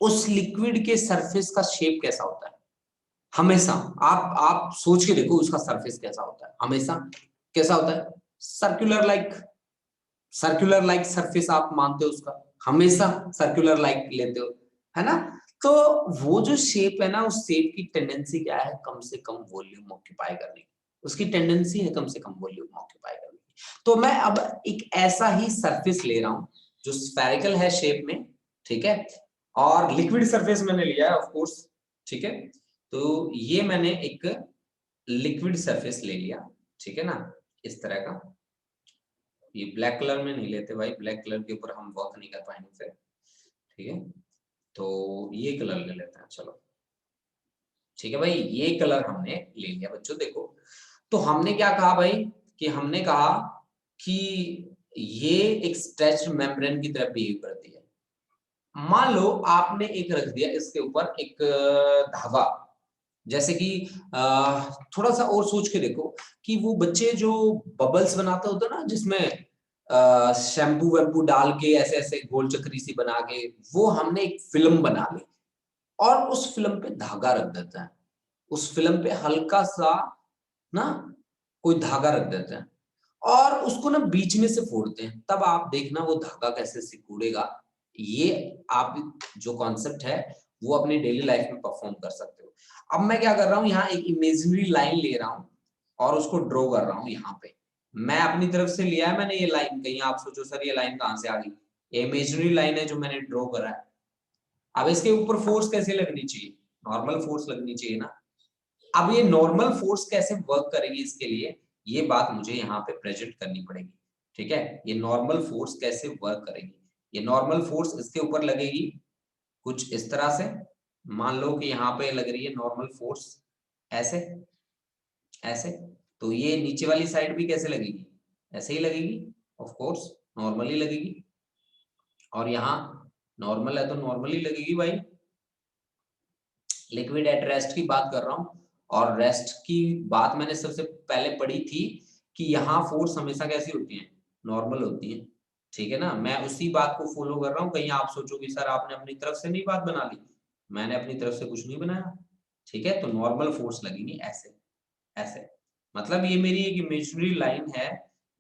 उस लिक्विड के सरफेस का शेप कैसा होता है? हमेशा आप सोच के देखो उसका सरफेस कैसा होता है, हमेशा कैसा होता है? सर्कुलर लाइक सरफेस आप मानते हो उसका, हमेशा सर्कुलर लाइक लेते हो, है ना। तो वो जो शेप है ना, उस शेप की टेंडेंसी क्या है? कम से कम वॉल्यूम ऑक्यूपाई करने की, उसकी टेंडेंसी है कम से कम वॉल्यूम ऑक्यूपाई करने की। तो मैं अब एक ऐसा ही सरफेस ले रहा हूं जो स्फेरिकल है शेप में, ठीक है, और लिक्विड सरफेस मैंने लिया है ऑफ कोर्स, ठीक है। तो ये मैंने एक लिक्विड सरफेस ले लिया, ठीक है ना, इस तरह का। ये ब्लैक कलर में नहीं लेते भाई, ब्लैक कलर के ऊपर हम वर्क नहीं कर पाएंगे फिर, ठीक है। तो ये कलर ले लेते हैं, चलो ठीक है भाई, ये कलर हमने ले लिया बच्चों। देखो तो हमने क्या कहा भाई, कि हमने कहा कि ये एक स्ट्रेच्ड मेम्ब्रेन की तरह बिहेव करती है। मान लो आपने एक रख दिया इसके ऊपर एक धागा, जैसे कि थोड़ा सा और सोच के देखो कि वो बच्चे जो बबल्स बनाते होते ना, जिसमें शैम्पू वैम्पू डाल के ऐसे ऐसे गोल चक्री सी बना के, वो हमने एक फिल्म बना ली और उस फिल्म पे धागा रख देते हैं, उस फिल्म पे हल्का सा ना कोई धागा रख देते हैं और उसको ना बीच में से फोड़ते हैं, तब आप देखना वो धागा कैसे सिकुड़ेगा। ये आप जो कॉन्सेप्ट है वो अपनी डेली लाइफ में परफॉर्म कर सकते हो। अब मैं क्या कर रहा हूँ, यहाँ एक इमेजिनरी लाइन ले रहा हूँ और उसको ड्रॉ कर रहा हूँ यहाँ पे। मैं अपनी तरफ से लिया है मैंने ये लाइन, कहीं आप सोचो सर ये लाइन कहाँ से आ गई, ये इमेजिनरी लाइन है जो मैंने ड्रॉ करा है। अब इसके ऊपर फोर्स कैसे लगनी चाहिए? नॉर्मल फोर्स लगनी चाहिए ना। अब ये नॉर्मल फोर्स कैसे वर्क करेगी, इसके लिए ये बात मुझे यहाँ पे प्रेजेंट करनी पड़ेगी, ठीक है। ये नॉर्मल फोर्स कैसे वर्क करेगी, ये नॉर्मल फोर्स इसके ऊपर लगेगी कुछ इस तरह से। मान लो कि यहाँ पे लग रही है नॉर्मल फोर्स ऐसे ऐसे, तो ये नीचे वाली साइड भी कैसे लगेगी? ऐसे ही लगेगी, ऑफ कोर्स नॉर्मली लगेगी। और यहाँ नॉर्मल है तो नॉर्मली लगेगी भाई। लिक्विड एट रेस्ट की बात कर रहा हूँ, और रेस्ट की बात मैंने सबसे पहले पढ़ी थी कि यहाँ फोर्स हमेशा कैसी होती है? नॉर्मल होती है, ठीक है ना। मैं उसी बात को फॉलो कर रहा हूँ, कहीं आप सोचो कि सर आपने अपनी तरफ से नहीं बात बना ली, मैंने अपनी तरफ से कुछ नहीं बनाया, ठीक है। तो नॉर्मल फोर्स लगेगी ऐसे ऐसे, मतलब ये मेरी एक इमेजिनरी लाइन है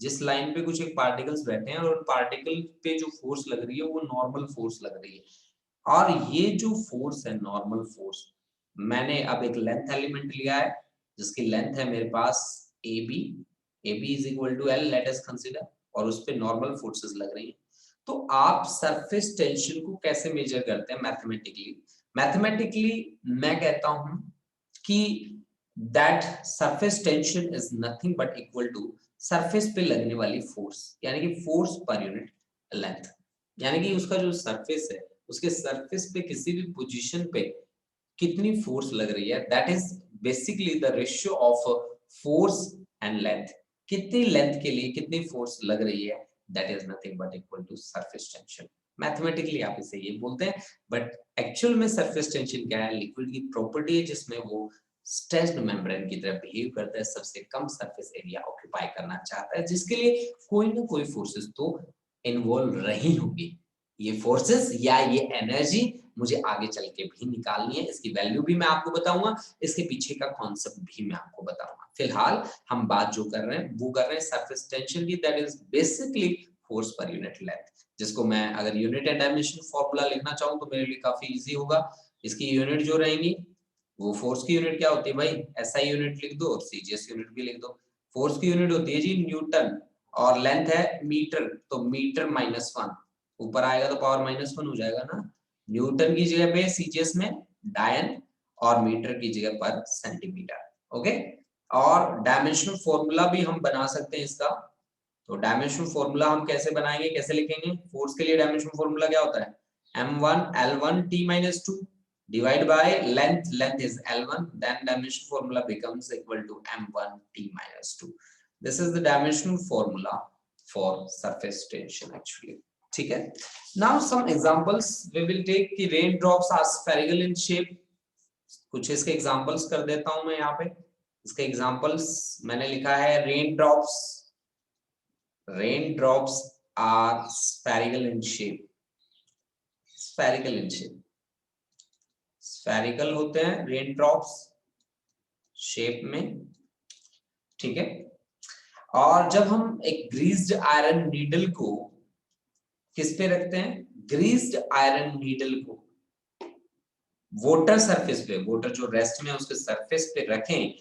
जिस लाइन पे कुछ एक पार्टिकल्स बैठे हैं और पार्टिकल पे जो फोर्स लग रही है वो नॉर्मल फोर्स लग रही है। और ये जो फोर्स है नॉर्मल फोर्स, मैंने अब एक लेंथ एलिमेंट लिया है जिसकी लेंथ है मेरे पास AB, AB is equal to L let us consider, और उस पे नॉर्मल फोर्सेस लग रही है। तो आप सरफेस टेंशन को कैसे मेजर करते हैं मैथमेटिकली? मैथमेटिकली मैं कहता हूं कि that surface tension is nothing but equal to surface पे लगने वाली फोर्स, यानी कि फोर्स पर यूनिट लेंथ, यानी कि उसका जो सरफेस है उसके सरफेस पे किसी भी पोजीशन पे कितनी फोर्स लग रही है, that is basically the ratio of force and length. कितनी लेंथ के लिए कितनी फोर्स लग रही है, that is nothing but equal to surface tension. Mathematically आप इसे ये बोलते हैं, बट एक्चुअल में सरफेस टेंशन क्या है? लिक्विड की प्रॉपर्टी है जिसमें वो स्ट्रेच्ड मेम्ब्रेन की तरह बिहेव करता है, सबसे कम सरफेस एरिया ऑक्यूपाई करना चाहता है, जिसके लिए कोई ना कोई फोर्सेस तो इन्वॉल्व रही होगी। ये फोर्सेस या ये एनर्जी मुझे आगे चल के भी निकालनी है, इसकी वैल्यू भी मैं आपको बताऊंगा, इसके पीछे का कॉन्सेप्ट भी मैं आपको बताऊंगा। फिलहाल हम बात जो कर रहे हैं वो कर रहे हैं सरफेस टेंशन की, that is basically force per unit length, जिसको मैं अगर यूनिट एंड डायमेंशन फॉर्मूला लिखना चाहूँ तो मेरे लिए काफी इजी होगा। इसकी यूनिट जो रहेंगी वो फोर्स की यूनिट क्या होती है भाई, एसआई यूनिट लिख दो और सीजीएस यूनिट भी लिख दो। फोर्स की यूनिट होती है जी न्यूटन और लेंथ है मीटर, तो मीटर -1, ऊपर आएगा तो पावर -1 हो जाएगा ना। न्यूटन की जगह पे सीजीएस में डायन और मीटर की जगह पर सेंटीमीटर। ओके, और डायमेंशनल फॉर्मूला भी हम बना सकते हैं इसका। तो डायमेंशनल फॉर्मूला हम कैसे बनाएंगे, कैसे लिखेंगे? फोर्स के लिए डायमेंशनल फॉर्मूला क्या होता है? m1 l1 t-2 divide by length is l1, then dimension formula becomes equal to m1 t-2. This is the dimensional formula for surface tension actually. ठीक है, now some examples we will take कि raindrops are spherical in shape। कुछ इसके examples कर देता हूं मैं यहाँ पे। इसके एग्जांपल्स मैंने लिखा है raindrops are spherical in shape। spherical in shape, spherical होते हैं raindrops शेप में, ठीक है। और जब हम एक ग्रीस्ड आयरन नीडल को किस पे रखते हैं? ग्रीस्ड आयरन नीडल को वाटर सरफेस पे, वाटर जो रेस्ट में है उसके सरफेस पे रखें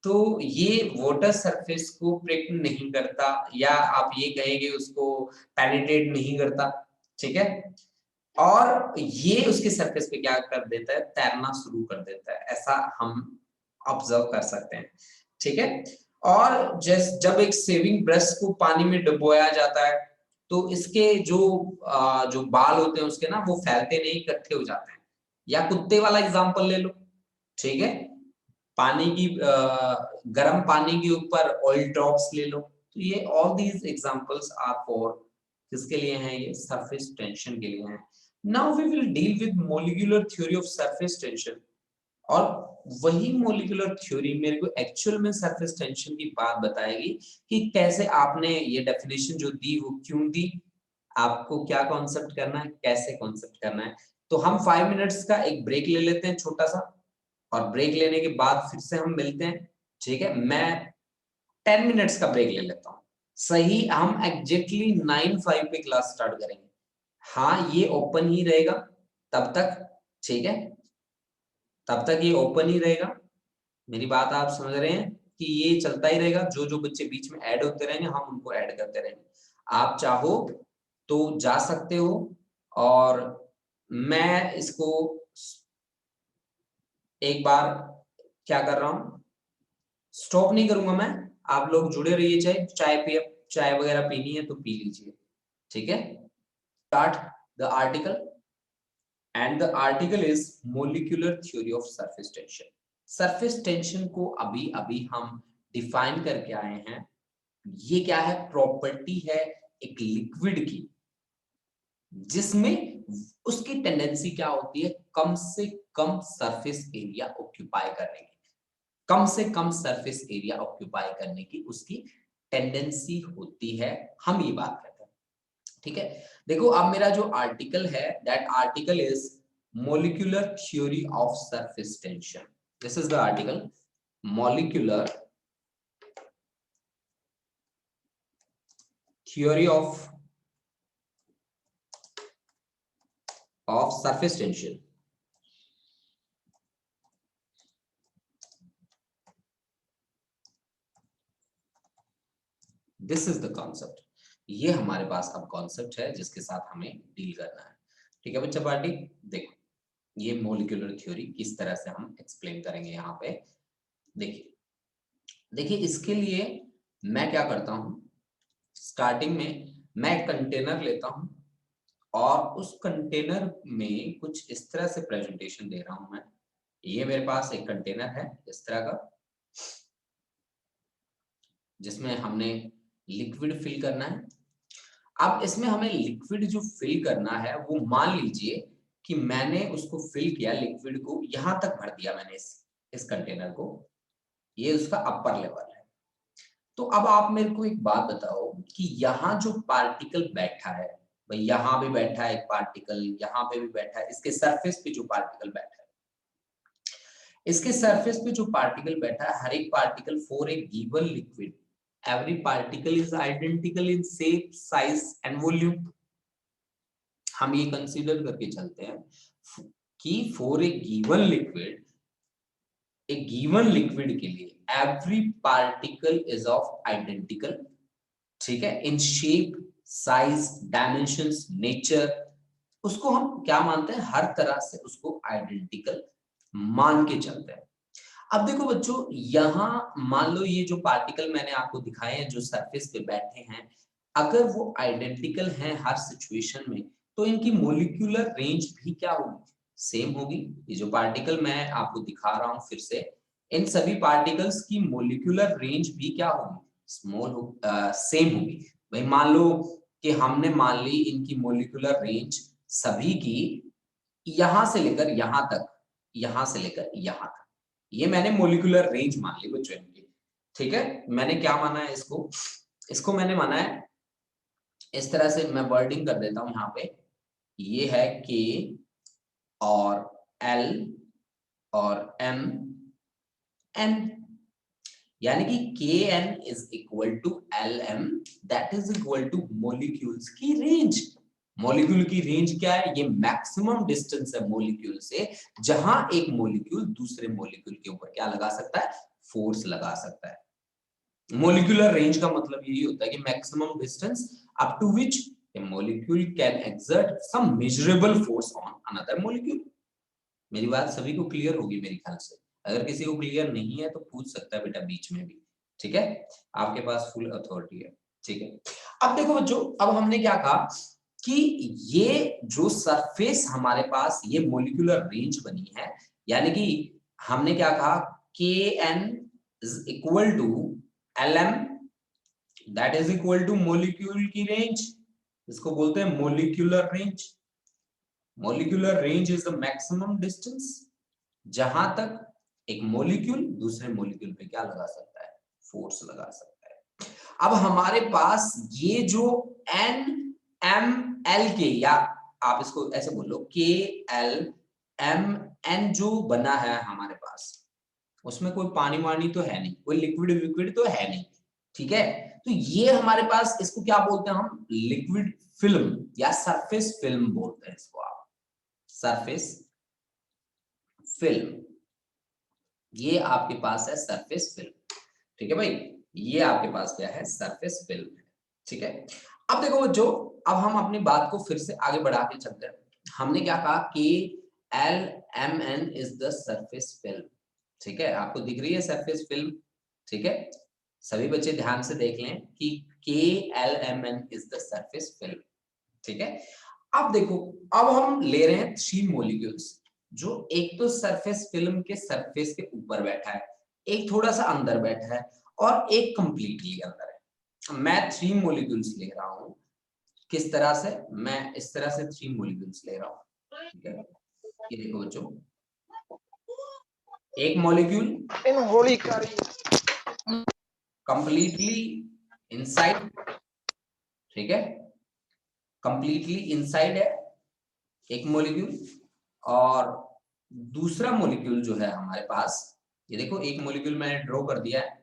तो ये वाटर सरफेस को प्रिक नहीं करता, या आप ये कहेंगे उसको पेनिट्रेट नहीं करता, ठीक है। और ये उसके सरफेस पे क्या कर देता है? तैरना शुरू कर देता है, ऐसा हम ऑब्जर्व कर सकते हैं, ठीक है। और जब एक सेविंग ब्रश को पानी में डुबोया जाता है तो इसके जो बाल होते हैं उसके ना वो फैलते नहीं, इकट्ठे हो जाते हैं। या कुत्ते वाला एग्जांपल ले लो, ठीक है। पानी की गर्म पानी के ऊपर ऑयल ड्रॉप्स ले लो, तो ये all these examples are for किसके लिए हैं? ये सरफेस टेंशन के लिए हैं। Now we will deal with molecular theory of surface tension, और वही मॉलिक्यूलर थ्योरी मेरे को एक्चुअल में सरफेस टेंशन की बात बताएगी कि कैसे आपने ये डेफिनेशन जो दी वो क्यों दी, आपको क्या कॉन्सेप्ट करना है, कैसे कॉन्सेप्ट करना है। तो हम 5 मिनट्स का एक ब्रेक ले लेते हैं छोटा सा, और ब्रेक लेने के बाद फिर से हम मिलते हैं, ठीक है। मैं 10 मिनट्स का ब्रेक ले लेता हूँ, सही हम एग्जैक्टली 9:05 पे क्लास स्टार्ट करेंगे। हाँ, ये ओपन ही रहेगा तब तक, ठीक है, तब तक ये ओपन ही रहेगा। मेरी बात आप समझ रहे हैं कि ये चलता ही रहेगा, जो जो बच्चे बीच में ऐड होते रहेंगे हम उनको ऐड करते रहेंगे। आप चाहो तो जा सकते हो, और मैं इसको एक बार क्या कर रहा हूं, स्टॉप नहीं करूंगा मैं। आप लोग जुड़े रहिए, चाहे चाय वगैरह पीनी है तो पी लीजिए, ठीक है। Start the article, and the article is molecular theory of surface tension. Surface tension को अभी अभी हम डिफाइन करके आए हैं। ये क्या है? प्रॉपर्टी है एक लिक्विड की, जिसमें उसकी टेंडेंसी क्या होती है? कम से कम सरफेस एरिया ऑक्यूपाई करने की, कम से कम सरफेस एरिया ऑक्यूपाई करने की उसकी टेंडेंसी होती है। हम ये बात करते हैं, ठीक है। देखो अब मेरा जो आर्टिकल है, that article is molecular theory of surface tension. This is the article, molecular theory of surface tension. This is the concept. ये हमारे पास अब कॉन्सेप्ट है जिसके साथ हमें डील करना है, ठीक है बच्चा पार्टी। देखो ये मोलिकुलर थ्योरी किस तरह से हम एक्सप्लेन करेंगे यहाँ पे। देखिए इसके लिए मैं क्या करता हूं, स्टार्टिंग में मैं एक कंटेनर लेता हूं, और उस कंटेनर में कुछ इस तरह से प्रेजेंटेशन दे रहा हूं मैं। ये मेरे पास एक कंटेनर है इस तरह का, जिसमें हमने लिक्विड फिल करना है। अब इसमें हमें लिक्विड जो फिल करना है वो मान लीजिए कि मैंने उसको फिल किया, लिक्विड को यहां तक भर दिया मैंने इस कंटेनर को, ये उसका अपर लेवल है। तो अब आप मेरे को एक बात बताओ कि यहाँ जो पार्टिकल बैठा है, भाई यहाँ भी बैठा है एक पार्टिकल, यहाँ पे भी बैठा है, इसके सरफेस पे जो पार्टिकल बैठा है, इसके सरफेस पे जो पार्टिकल बैठा है, हर एक particle for a given liquid, every particle is identical in shape, size and volume. हम ये कंसीडर करके चलते हैं कि फॉर ए गिवन लिक्विड, एक गिवन लिक्विड के लिए every particle is of identical, ठीक है, in shape, size, dimensions, nature, उसको हम क्या मानते हैं, हर तरह से उसको आइडेंटिकल मान के चलते हैं। अब देखो बच्चों, यहां मान लो ये जो पार्टिकल मैंने आपको दिखाए हैं जो सरफेस पे बैठे हैं, अगर वो आइडेंटिकल हैं हर सिचुएशन में, तो इनकी मोलिक्यूलर रेंज भी क्या होगी, सेम होगी। ये जो पार्टिकल मैं आपको दिखा रहा हूं फिर से, इन सभी पार्टिकल्स की मोलिक्यूलर रेंज भी क्या होगी, स्मॉल हो, सेम होगी। भाई मान लो कि हमने मान ली इनकी मोलिक्यूलर रेंज सभी की यहां से लेकर यहां तक, यहां से लेकर यहां तक, ये मैंने मोलिकुलर रेंज मान ली बच्चों इनकी, ठीक है। मैंने क्या माना है इसको, इसको मैंने माना है इस तरह से, मैं वर्डिंग कर देता हूं यहाँ पे, ये है के और एल और एम एन, यानी कि K N is equal to L M, that is equal to molecules की रेंज। मॉलिक्यूल की रेंज क्या है, ये मैक्सिमम डिस्टेंस है मॉलिक्यूल से, जहां एक मॉलिक्यूल दूसरे मॉलिक्यूल के ऊपर क्या लगा सकता है, फोर्स लगा सकता है। मॉलिक्यूलर रेंज का मतलब यही होता है कि maximum distance up to which a molecule can exert some measurable force on another molecule। मेरी बात सभी को क्लियर होगी मेरे ख्याल से, अगर किसी को क्लियर नहीं है तो पूछ सकता है बेटा बीच में भी, ठीक है, आपके पास फुल अथॉरिटी है, ठीक है। अब देखो बच्चों, अब हमने क्या कहा कि ये जो सरफेस हमारे पास ये मोलिकुलर रेंज बनी है, यानी कि हमने क्या कहा, K N is equal to L M, that is equal to molecule की रेंज, इसको बोलते हैं molecular range. Molecular range is the maximum distance जहां तक एक मॉलिक्यूल दूसरे मॉलिक्यूल पे क्या लगा सकता है, फोर्स लगा सकता है। अब हमारे पास ये जो एन एम एल के, या आप इसको ऐसे बोलो के एल एम एन जो बना है हमारे पास, उसमें कोई पानी वानी तो है नहीं, कोई लिक्विड विक्विड तो है नहीं, ठीक है। तो ये हमारे पास, इसको क्या बोलते हैं हम, लिक्विड फिल्म या सरफेस फिल्म बोलते हैं इसको आप, सरफेस फिल्म, ये आपके पास है सरफेस फिल्म, ठीक है भाई, ये आपके पास क्या है, सरफेस फिल्म है, ठीक है। अब देखो जो, अब हम अपनी बात को फिर से आगे बढ़ा के चलते हैं। हमने क्या कहा कि L M N is the surface film, ठीक है, आपको दिख रही है सरफेस फिल्म, ठीक है। सभी बच्चे ध्यान से देख लें कि K L M N is the surface film, ठीक है। अब देखो, अब हम ले रहे हैं 3 मॉलिक्यूल्स, जो एक तो सरफेस फिल्म के सरफेस के ऊपर बैठा है, एक थोड़ा सा अंदर बैठा है, और एक कंप्लीटली अंदर है। मैं 3 मॉलिक्यूल्स ले रहा हूं, किस तरह से, मैं इस तरह से 3 मॉलिक्यूल्स ले रहा हूं, ठीक है। ये देखो बच्चों, एक मॉलिक्यूल कंप्लीटली इनसाइड, ठीक है, कंप्लीटली इनसाइड है एक मॉलिक्यूल, और दूसरा मॉलिक्यूल जो है हमारे पास, ये देखो एक मॉलिक्यूल मैंने ड्रॉ कर दिया है,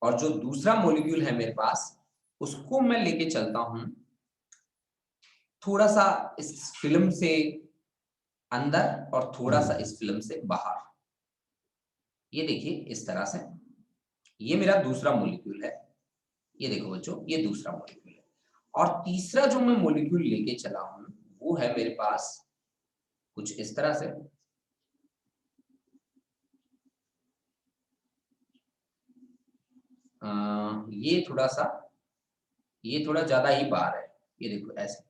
और जो दूसरा मॉलिक्यूल है मेरे पास, उसको मैं लेके चलता हूं थोड़ा सा इस फिल्म से अंदर और थोड़ा सा इस फिल्म से बाहर। ये देखिए इस तरह से, ये मेरा दूसरा मॉलिक्यूल है, ये देखो बच्चों ये दूसरा मॉलिक्यूल है, और तीसरा जो मैं मॉलिक्यूल लेके चला हूं वो है मेरे पास कुछ इस तरह से, ये थोड़ा सा, ये थोड़ा ज्यादा ही बाहर है, ये देखो ऐसे,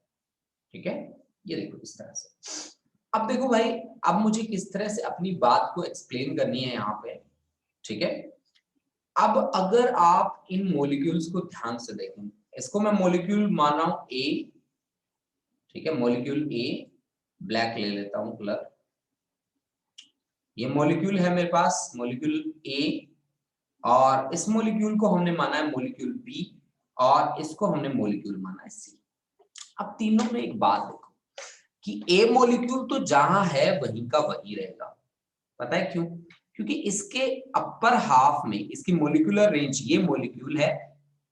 ठीक है, ये देखो इस तरह से। अब देखो भाई, अब मुझे किस तरह से अपनी बात को एक्सप्लेन करनी है यहाँ पे, ठीक है। अब अगर आप इन मॉलिक्यूल्स को ध्यान से देखें, इसको मैं मॉलिक्यूल मान रहा हूं ए, ठीक है, मॉलिक्यूल ए, ब्लैक ले लेता हूं कलर, ये मॉलिक्यूल है मेरे पास, मॉलिक्यूल ए, और इस मॉलिक्यूल को हमने माना है मॉलिक्यूल बी, और इसको हमने मॉलिक्यूल माना है सी। अब तीनों में एक बात देखो कि ए मॉलिक्यूल तो जहां है वहीं का वहीं रहेगा। पता है क्यों? क्योंकि इसके अपर हाफ में इसकी मॉलिक्यूलर रेंज, ये मॉलिक्यूल है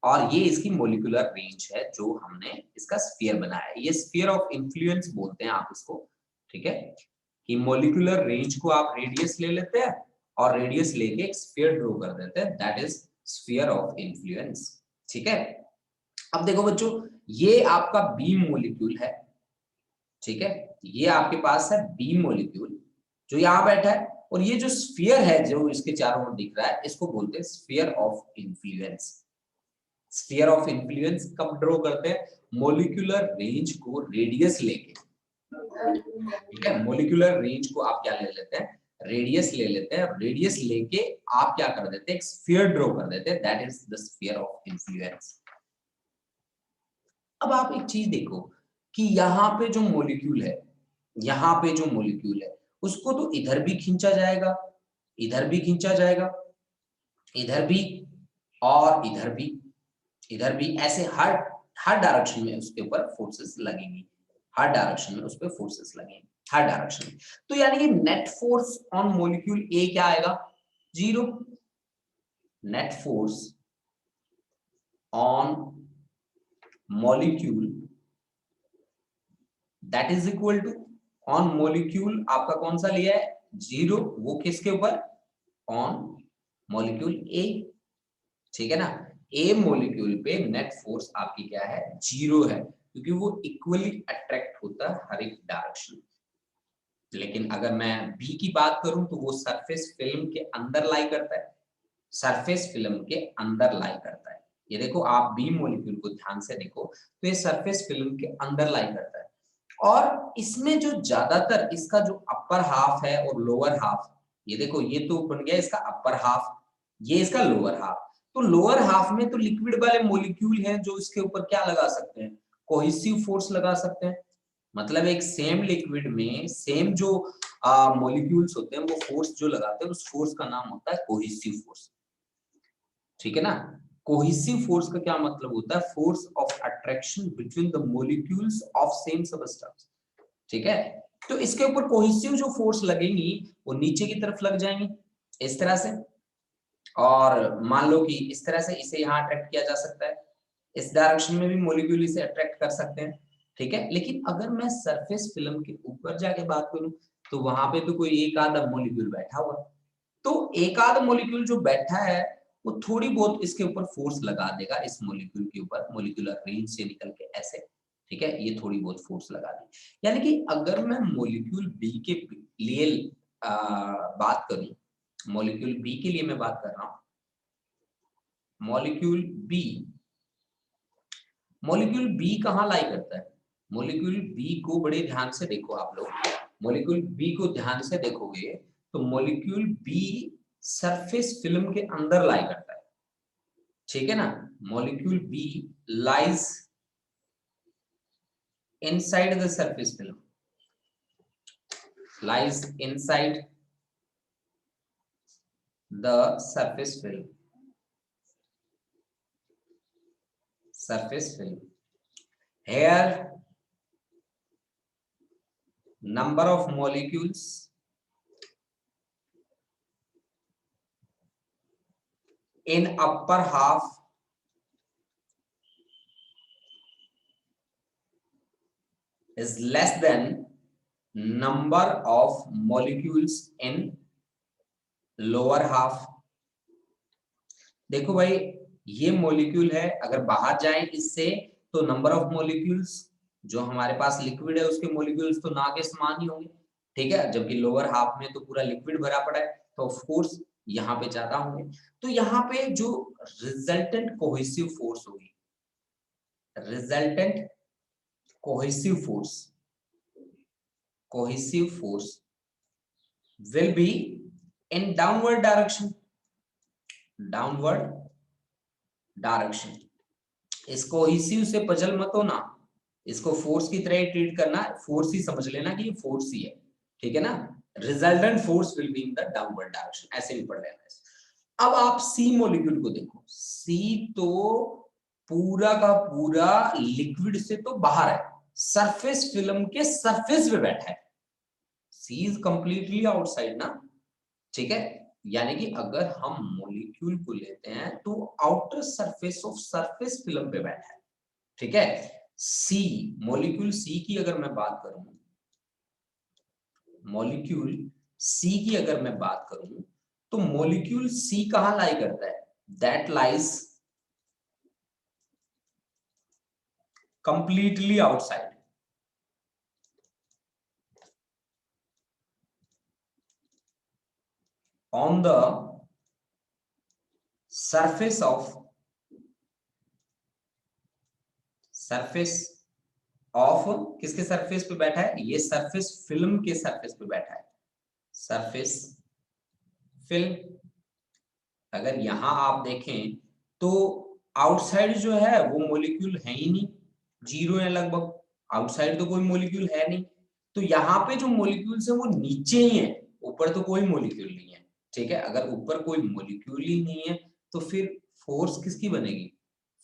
और ये इसकी मॉलिक्यूलर रेंज है जो हमने इसका स्फीयर बनाया है। ये स्फीयर ऑफ इन्फ्लुएंस बोलते हैं आप इसको, ठीक है, कि मॉलिक्यूलर रेंज को आप रेडियस ले लेते हैं और रेडियस लेके एक स्फीयर ड्रॉ कर देते हैं, that is sphere of influence. ठीक है, अब देखो बच्चों, ये आपका बी मॉलिक्यूल है, ठीक है, ये आपके पास है बी मॉलिक्यूल जो यहां बैठा है, और ये जो स्फीयर है जो इसके चारों ओर दिख रहा है, इसको बोलते हैं sphere of influence. Sphere of influence कब ड्रॉ करते हैं? मॉलिक्यूलर रेंज को रेडियस लेके, ठीक है, मॉलिक्यूलर रेंज को आप क्या ले लेते हैं? रेडियस ले लेते हैं, रेडियस लेके आप क्या कर देते हैं? एक स्फीयर ड्रॉ कर देते हैं, that is the sphere of influence. अब आप एक चीज देखो कि यहाँ पे जो मॉलिक्यूल है, यहाँ पे जो मॉलिक्यूल है, उसको तो इधर भी खींचा जाएगा, इधर भी खींचा जाएगा, इधर भी, और इधर भी, इधर भी, ऐसे हर डायरेक्शन में उसके ऊपर फोर्सेस लगेंगी, हर डायरेक्शन में उस पर फोर्सेस लगेंगे, हर डायरेक्शन में। तो यानी कि net force on molecule A क्या आएगा? 0। Net force on molecule that is equal to, on molecule आपका कौन सा लिया है? 0, वो किसके ऊपर? ऑन मॉलिक्यूल ए, ठीक है ना। ए मॉलिक्यूल पे नेट फोर्स आपकी क्या है? 0 है, क्योंकि वो इक्वली अट्रैक्ट होता है हर एक डायरेक्शन। लेकिन अगर मैं बी की बात करूं तो वो सरफेस फिल्म के अंदर लाई करता है, सरफेस फिल्म के अंदर लाई करता है। ये देखो, आप बी मॉलिक्यूल को ध्यान से देखो तो ये सरफेस फिल्म के अंदर लाई करता है, और इसमें जो ज्यादातर इसका जो अपर हाफ है और लोअर हाफ, ये देखो, ये तो बन गया इसका अपर हाफ, ये इसका लोअर हाफ। तो लोअर हाफ में तो लिक्विड वाले मॉलिक्यूल हैं जो इसके ऊपर क्या लगा सकते हैं? कोहेसिव फोर्स लगा सकते हैं। मतलब एक सेम लिक्विड में सेम जो मॉलिक्यूल्स होते हैं, वो फोर्स जो लगाते हैं उस फोर्स का नाम होता है कोहेसिव फोर्स, ठीक है ना। कोहेसिव फोर्स का क्या मतलब होता है? Force of attraction between the molecules of same substance, ठीक है। तो इसके ऊपर कोहेसिव जो फोर्स लगेंगी वो नीचे की तरफ लग जाएंगी इस तरह से, और मान लो कि इस तरह से इसे यहाँ अट्रैक्ट किया जा सकता है, इस डायरेक्शन में भी मॉलिक्यूल इसे अट्रैक्ट कर सकते हैं, ठीक है। लेकिन अगर मैं सरफेस फिल्म के ऊपर जाके बात करूं तो वहां पे तो कोई एक आधा मॉलिक्यूल बैठा हुआ, तो एक आधा मॉलिक्यूल जो बैठा है वो थोड़ी बहुत इसके ऊपर फोर्स लगा देगा, इस मॉलिक्यूल के ऊपर, मॉलिक्यूलर रेंज से निकल के ऐसे, ठीक है, ये थोड़ी बहुत फोर्स लगा दी। यानी कि अगर मैं मॉलिक्यूल बी के लिए बात करूं, मॉलिक्यूल बी के लिए मैं बात कर रहा हूं, मॉलिक्यूल बी, मॉलिक्यूल बी कहां लाई करता है? मॉलिक्यूल बी को बड़े ध्यान से देखो आप लोग, मॉलिक्यूल बी को ध्यान से देखोगे तो मॉलिक्यूल बी सरफेस फिल्म के अंदर लाई करता है, ठीक है ना। Molecule B lies inside the surface film, lies inside the surface film, surface film. Here number of molecules in upper half is less than number of molecules in lower half. देखो भाई, ये मॉलिक्यूल है, अगर बाहर जाए इससे तो number of molecules जो हमारे पास लिक्विड है उसके मॉलिक्यूल्स तो ना के समान ही होंगे, ठीक है, जबकि लोअर हाफ में तो पूरा लिक्विड भरा पड़ा है, तो ऑफ कोर्स यहाँ पे ज्यादा होंगे। तो यहाँ पे जो रिजल्टेंट कोहेसिव फोर्स होगी, resultant cohesive force, cohesive force will be in downward direction, downward direction. इसको कोहेसिव से पजल मत हो ना, इसको फोर्स की तरह ही ट्रीट करना, फोर्स ही समझ लेना कि ये फोर्स ही है, ठीक है ना। Resultant force will be in the downward direction, ऐसे भी पढ़ लेना है। अब आप सी मॉलिक्यूल को देखो, सी तो पूरा का पूरा लिक्विड से तो बाहर है, सरफेस फिल्म के सरफेस पे बैठा है, सी इज कंप्लीटली आउटसाइड ना, ठीक है। यानी कि अगर हम मॉलिक्यूल को लेते हैं तो outer surface of surface film पे बैठा है, ठीक है। सी, मॉलिक्यूल सी की अगर मैं बात करूं, मॉलिक्यूल सी की अगर मैं बात करूं तो मॉलिक्यूल सी कहां लाई करता है, that lies completely outside, on the surface of किसके सरफेस पे बैठा है, ये सरफेस फिल्म के सरफेस पे बैठा है, सरफेस फिल्म। अगर यहां आप देखें तो आउटसाइड जो है वो मॉलिक्यूल है ही नहीं, जीरो है लगभग, आउटसाइड तो कोई मॉलिक्यूल है नहीं, तो यहाँ पे जो मॉलिक्यूल्स है वो नीचे ही है, ऊपर तो कोई मॉलिक्यूल नहीं है, ठीक है। अगर ऊपर कोई मॉलिक्यूल ही नहीं है तो फिर फोर्स किसकी बनेगी,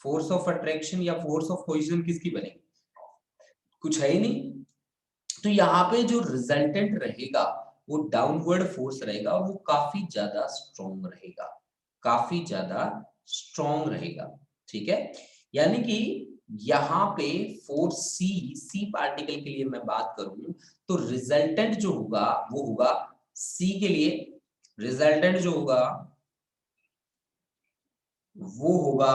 फोर्स ऑफ अट्रैक्शन या फोर्स ऑफ कोहेजन किसकी बनेगी, कुछ है ही नहीं। तो यहाँ पे जो रिजल्टेंट रहेगा वो डाउनवर्ड फोर्स रहेगा और वो काफी ज्यादा स्ट्रॉन्ग रहेगा, काफी ज्यादा स्ट्रॉन्ग रहेगा, ठीक है। यानी कि यहाँ पे फोर्स सी पार्टिकल के लिए मैं बात करूं तो रिजल्टेंट जो होगा वो होगा सी के लिए, रिजल्टेंट जो होगा वो होगा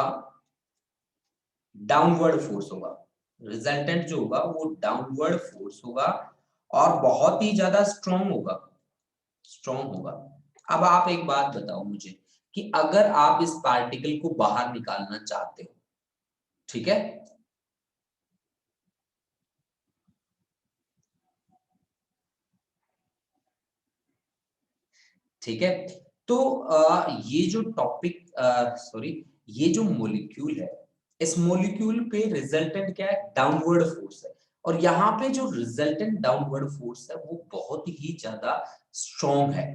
डाउनवर्ड फोर्स होगा, रिजल्टेंट जो होगा वो डाउनवर्ड फोर्स होगा और बहुत ही ज्यादा स्ट्रॉन्ग होगा, स्ट्रॉन्ग होगा। अब आप एक बात बताओ मुझे कि अगर आप इस पार्टिकल को बाहर निकालना चाहते हो, ठीक है, ठीक है, तो ये जो टॉपिक सॉरी ये जो मॉलिक्यूल है, इस मॉलिक्यूल पे रिजल्टेंट क्या है, डाउनवर्ड फोर्स है, और यहाँ पे जो रिजल्टेंट डाउनवर्ड फोर्स है वो बहुत ही ज्यादा स्ट्रॉन्ग है।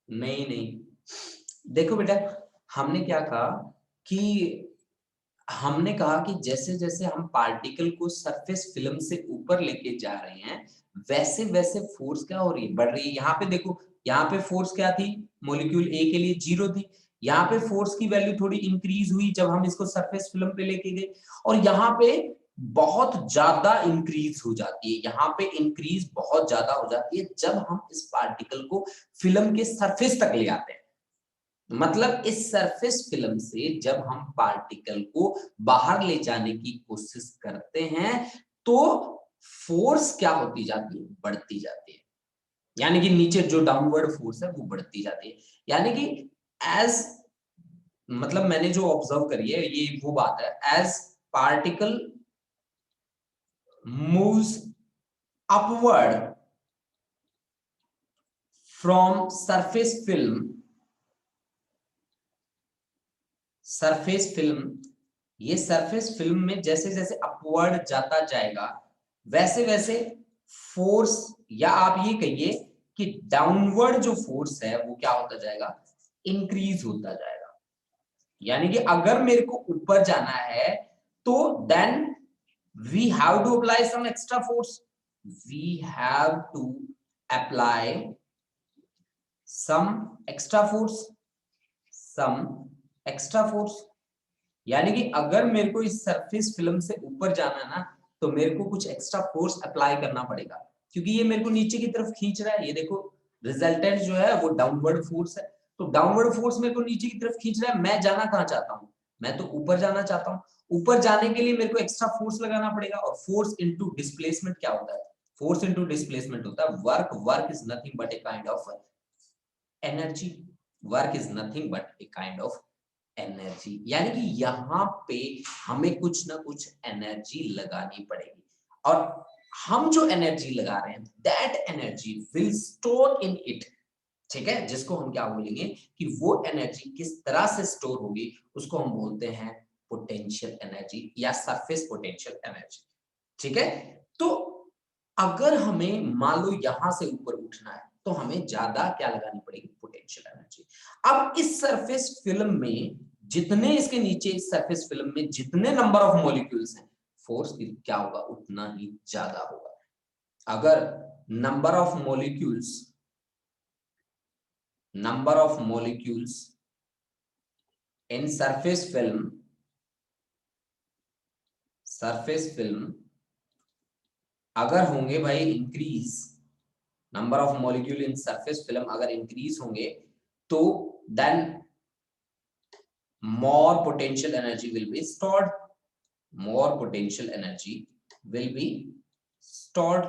नहीं नहीं, देखो बेटा, हमने क्या कहा कि हमने कहा कि जैसे जैसे हम पार्टिकल को सरफेस फिल्म से ऊपर लेके जा रहे हैं वैसे वैसे फोर्स क्या हो रही है, बढ़ रही है। यहाँ पे देखो, यहाँ पे फोर्स क्या थी, मॉलिक्यूल ए के लिए जीरो थी, यहाँ पे फोर्स की वैल्यू थोड़ी इंक्रीज हुई जब हम इसको सरफेस फिल्म पे लेके गए, और यहाँ पे बहुत ज्यादा इंक्रीज हो जाती है, यहाँ पे इंक्रीज बहुत ज्यादा हो जाती है जब हम इस पार्टिकल को फिल्म के सरफेस तक ले आते हैं। मतलब इस सरफेस फिल्म से जब हम पार्टिकल को बाहर ले जाने की कोशिश करते हैं तो फोर्स क्या होती जाती है, बढ़ती जाती है, यानी कि नीचे जो डाउनवर्ड फोर्स है वो बढ़ती जाती है। यानी कि एज, मतलब मैंने जो ऑब्जर्व करी है ये वो बात है, as particle moves upward from surface film, surface film, ये सरफेस फिल्म में जैसे जैसे अपवर्ड जाता जाएगा वैसे वैसे फोर्स, या आप ये कहिए कि डाउनवर्ड जो फोर्स है वो क्या होता जाएगा, इंक्रीज होता जाएगा। यानी कि अगर मेरे को ऊपर जाना है तो then we have to apply some extra force, we have to apply some extra force, some extra force. यानी कि अगर मेरे को इस सरफेस फिल्म से ऊपर जाना है ना तो मेरे को कुछ एक्स्ट्रा फोर्स अप्लाई करना पड़ेगा, क्योंकि ये मेरे को नीचे की तरफ खींच रहा है। ये देखो, रिजल्टेंट जो है वो डाउनवर्ड फोर्स है, तो डाउनवर्ड फोर्स मेरे को नीचे की तरफ खींच रहा है। मैं जाना कहाँ चाहता हूँ, मैं तो ऊपर जाना चाहता हूँ। ऊपर जाने के लिए मेरे को एक्स्ट्रा फोर्स लगाना पड़ेगा, और फोर्स इंटू डिस्प्लेसमेंट क्या होता है, फोर्स इंटू डिस्प्लेसमेंट होता है work, work is nothing but a kind of energy, work is nothing but a kind of energy. यानी कि यहाँ पे हमें कुछ ना कुछ एनर्जी लगानी पड़ेगी, और हम जो एनर्जी लगा रहे हैं that energy will store in it, ठीक है, जिसको हम क्या बोलेंगे कि वो एनर्जी किस तरह से स्टोर होगी उसको हम बोलते हैं पोटेंशियल एनर्जी या सरफेस पोटेंशियल एनर्जी। ठीक है, तो अगर हमें मान लो यहां से ऊपर उठना है तो हमें ज्यादा क्या लगानी पड़ेगी, पोटेंशियल एनर्जी। अब इस सरफेस फिल्म में जितने इसके नीचे इस सरफेस फिल्म में जितने नंबर ऑफ मॉलिक्यूल्स हैं, फोर्स क्या होगा, उतना ही ज्यादा होगा। अगर number of molecules in surface film अगर होंगे भाई increase, number of molecule in surface film अगर इंक्रीज होंगे तो then more potential energy will be stored, more potential energy will be stored,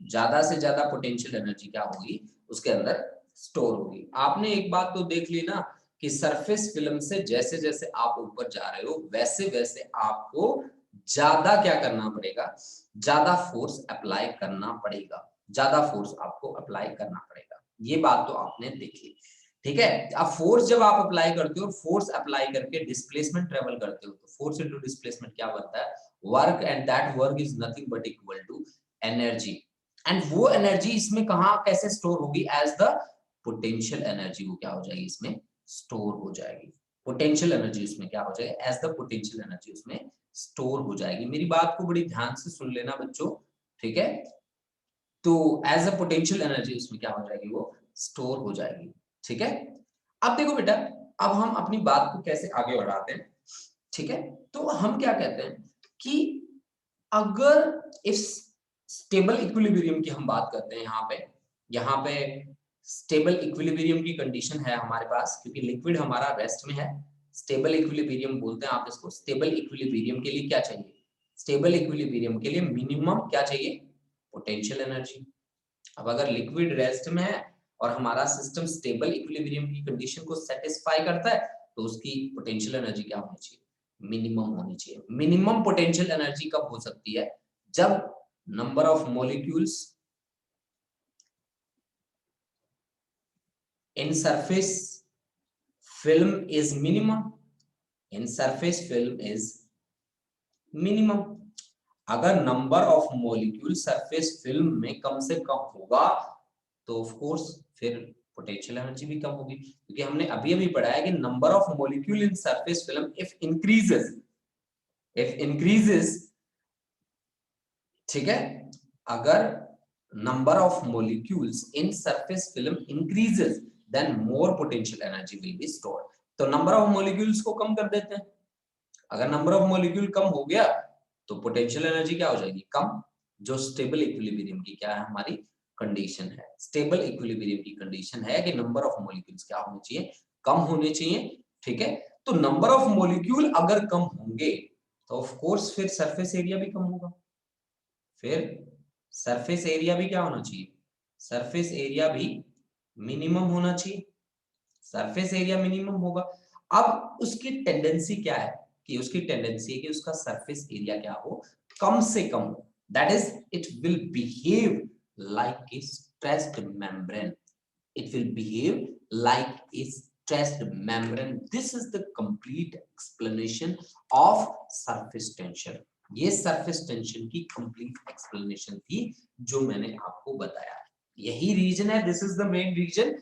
ज्यादा से ज्यादा पोटेंशियल एनर्जी क्या होगी, उसके अंदर स्टोर होगी। आपने एक बात तो देख ली ना कि सरफेस फिल्म से जैसे जैसे आप ऊपर जा रहे हो वैसे वैसे आपको ज्यादा क्या करना पड़ेगा, ज्यादा फोर्स अप्लाई करना पड़ेगा, ज्यादा फोर्स आपको अप्लाई करना पड़ेगा। ये बात तो आपने देख ली। ठीक है, अब फोर्स जब आप अप्लाई करते हो, फोर्स अप्लाई करके डिस्प्लेसमेंट ट्रेवल करते हो, तो फोर्स इनटू डिस्प्लेसमेंट क्या बनता है, work, and that work is nothing but equal to energy. And वो एनर्जी इसमें कहां कैसे स्टोर होगी, एज द पोटेंशियल एनर्जी। वो क्या हो जाएगी, इसमें स्टोर हो जाएगी। पोटेंशियल एनर्जी उसमें क्या हो जाएगी, एज द पोटेंशियल एनर्जी उसमें स्टोर हो जाएगी। मेरी बात को बड़ी ध्यान से सुन लेना बच्चों, ठीक है। तो एज अ पोटेंशियल एनर्जी उसमें क्या हो जाएगी, वो स्टोर हो जाएगी। ठीक है, अब देखो बेटा, अब हम अपनी बात को कैसे आगे बढ़ाते हैं। ठीक है, तो हम क्या कहते हैं कि अगर इस स्टेबल इक्विलिब्रियम की हम बात करते हैं, यहाँ पे स्टेबल इक्विलिब्रियम की कंडीशन है हमारे पास, क्योंकि लिक्विड हमारा रेस्ट में है। स्टेबल इक्विलिब्रियम बोलते हैं आप इसको। स्टेबल इक्विलिब्रियम के लिए क्या चाहिए, स्टेबल इक्विलिब्रियम के लिए मिनिमम क्या चाहिए, पोटेंशियल एनर्जी। अब अगर लिक्विड रेस्ट में है और हमारा सिस्टम स्टेबल इक्विलिब्रियम की कंडीशन को सेटिस्फाई करता है, तो उसकी पोटेंशियल एनर्जी क्या होनी चाहिए, मिनिमम होनी चाहिए। मिनिमम पोटेंशियल एनर्जी कब हो सकती है, जब number of molecules in surface film is minimum, in surface film is minimum. अगर number of molecule surface film में कम से कम होगा तो ऑफ कोर्स फिर पोटेंशियल एनर्जी भी कम होगी, क्योंकि हमने अभी अभी पढ़ा है कि number of molecule in surface film if increases, ठीक है, अगर number of molecules in surface film increases then more potential energy will be stored. तो नंबर ऑफ मॉलिक्यूल्स को कम कर देते हैं। अगर नंबर ऑफ मॉलिक्यूल कम हो गया तो पोटेंशियल एनर्जी क्या हो जाएगी, कम। जो स्टेबल इक्विलिब्रियम की क्या है हमारी कंडीशन है, स्टेबल इक्विलिब्रियम की कंडीशन है कि नंबर ऑफ मॉलिक्यूल्स क्या होने चाहिए, कम होने चाहिए। ठीक है, तो नंबर ऑफ मॉलिक्यूल अगर कम होंगे तो ऑफ कोर्स फिर सरफेस एरिया भी कम होगा। फिर सरफेस एरिया भी क्या होना चाहिए, सरफेस एरिया भी मिनिमम होना चाहिए। सरफेस एरिया मिनिमम होगा। अब उसकी टेंडेंसी क्या है, कि उसकी टेंडेंसी है कि उसका सरफेस एरिया क्या हो, कम से कम हो। That is it will behave like a stressed membrane, it will behave like a stressed membrane. This is the complete explanation of surface tension. ये surface tension की complete explanation थी जो मैंने आपको बताया। यही reason है, this is the main reason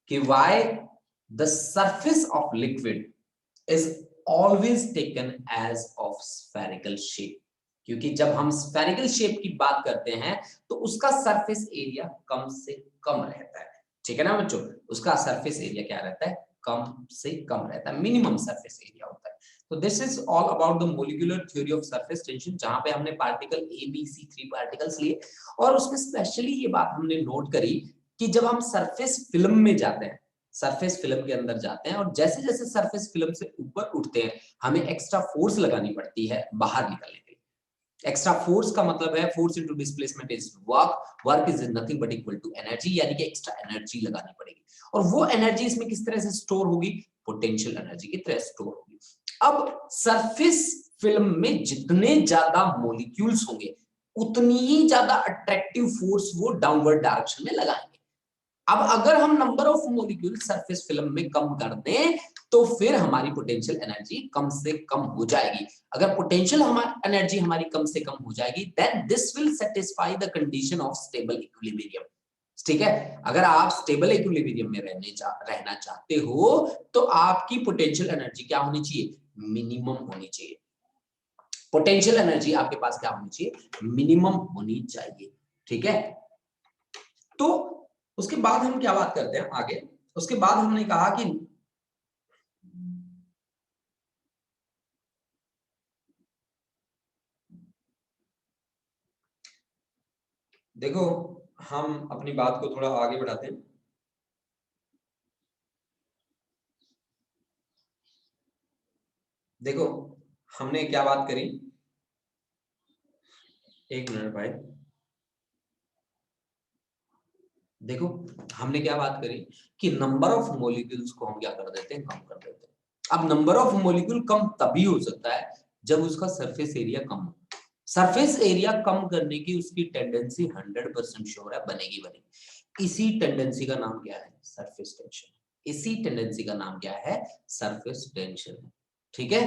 कि why the surface of liquid is always taken as of spherical shape। क्योंकि जब हम spherical shape की बात करते हैं तो उसका surface area कम से कम रहता है। ठीक है ना बच्चों, उसका सरफेस एरिया क्या रहता है, कम से कम रहता है, मिनिमम सरफेस एरिया होता है। तो this is all about the molecular theory of surface tension, जहां पे हमने particle A B C 3 particles लिए और उसमें स्पेशली ये बात हमने नोट करी कि जब हम सरफेस फिल्म में जाते हैं, सरफेस फिल्म के अंदर जाते हैं और जैसे जैसे सरफेस फिल्म से ऊपर उठते हैं हमें एक्स्ट्रा फोर्स लगानी पड़ती है बाहर निकलने के लिए। एक्स्ट्रा फोर्स का मतलब है force into displacement is work is nothing but equal to energy, यानी कि एक्स्ट्रा एनर्जी लगानी पड़ेगी। और वो एनर्जी इसमें किस तरह से स्टोर होगी, पोटेंशियल एनर्जी की तरह स्टोर होगी। अब सरफेस फिल्म में जितने ज्यादा मॉलिक्यूल्स होंगे उतनी ही ज्यादा अट्रैक्टिव फोर्स वो डाउनवर्ड डायरेक्शन में लगाएंगे। अब अगर हम number of molecule surface film में कम कर दें तो फिर हमारी पोटेंशियल एनर्जी कम से कम हो जाएगी। अगर पोटेंशियल हमारी एनर्जी हमारी कम से कम हो जाएगी then this will satisfy the condition of stable equilibrium. ठीक है, अगर आप स्टेबल इक्विलिब्रियम में रहना चाहते हो तो आपकी पोटेंशियल एनर्जी क्या होनी चाहिए, मिनिमम होनी चाहिए। पोटेंशियल एनर्जी आपके पास क्या होनी चाहिए, मिनिमम होनी चाहिए। ठीक है, तो उसके बाद हम क्या बात करते हैं आगे। उसके बाद हमने कहा कि देखो हम अपनी बात को थोड़ा आगे बढ़ाते हैं। देखो हमने क्या बात करी, एक मिनट भाई। देखो हमने क्या बात करी कि नंबर ऑफ मॉलिक्यूल्स को हम क्या कर देते हैं, कम कर देते हैं। अब नंबर ऑफ मॉलिक्यूल कम तभी हो सकता है जब उसका सरफेस एरिया कम हो। सरफेस एरिया कम करने की उसकी टेंडेंसी 100% श्योर है, बनेगी बनेगी। इसी टेंडेंसी का नाम क्या है, सरफेस टेंशन। इसी टेंडेंसी का नाम क्या है, सरफेस टेंशन। ठीक है,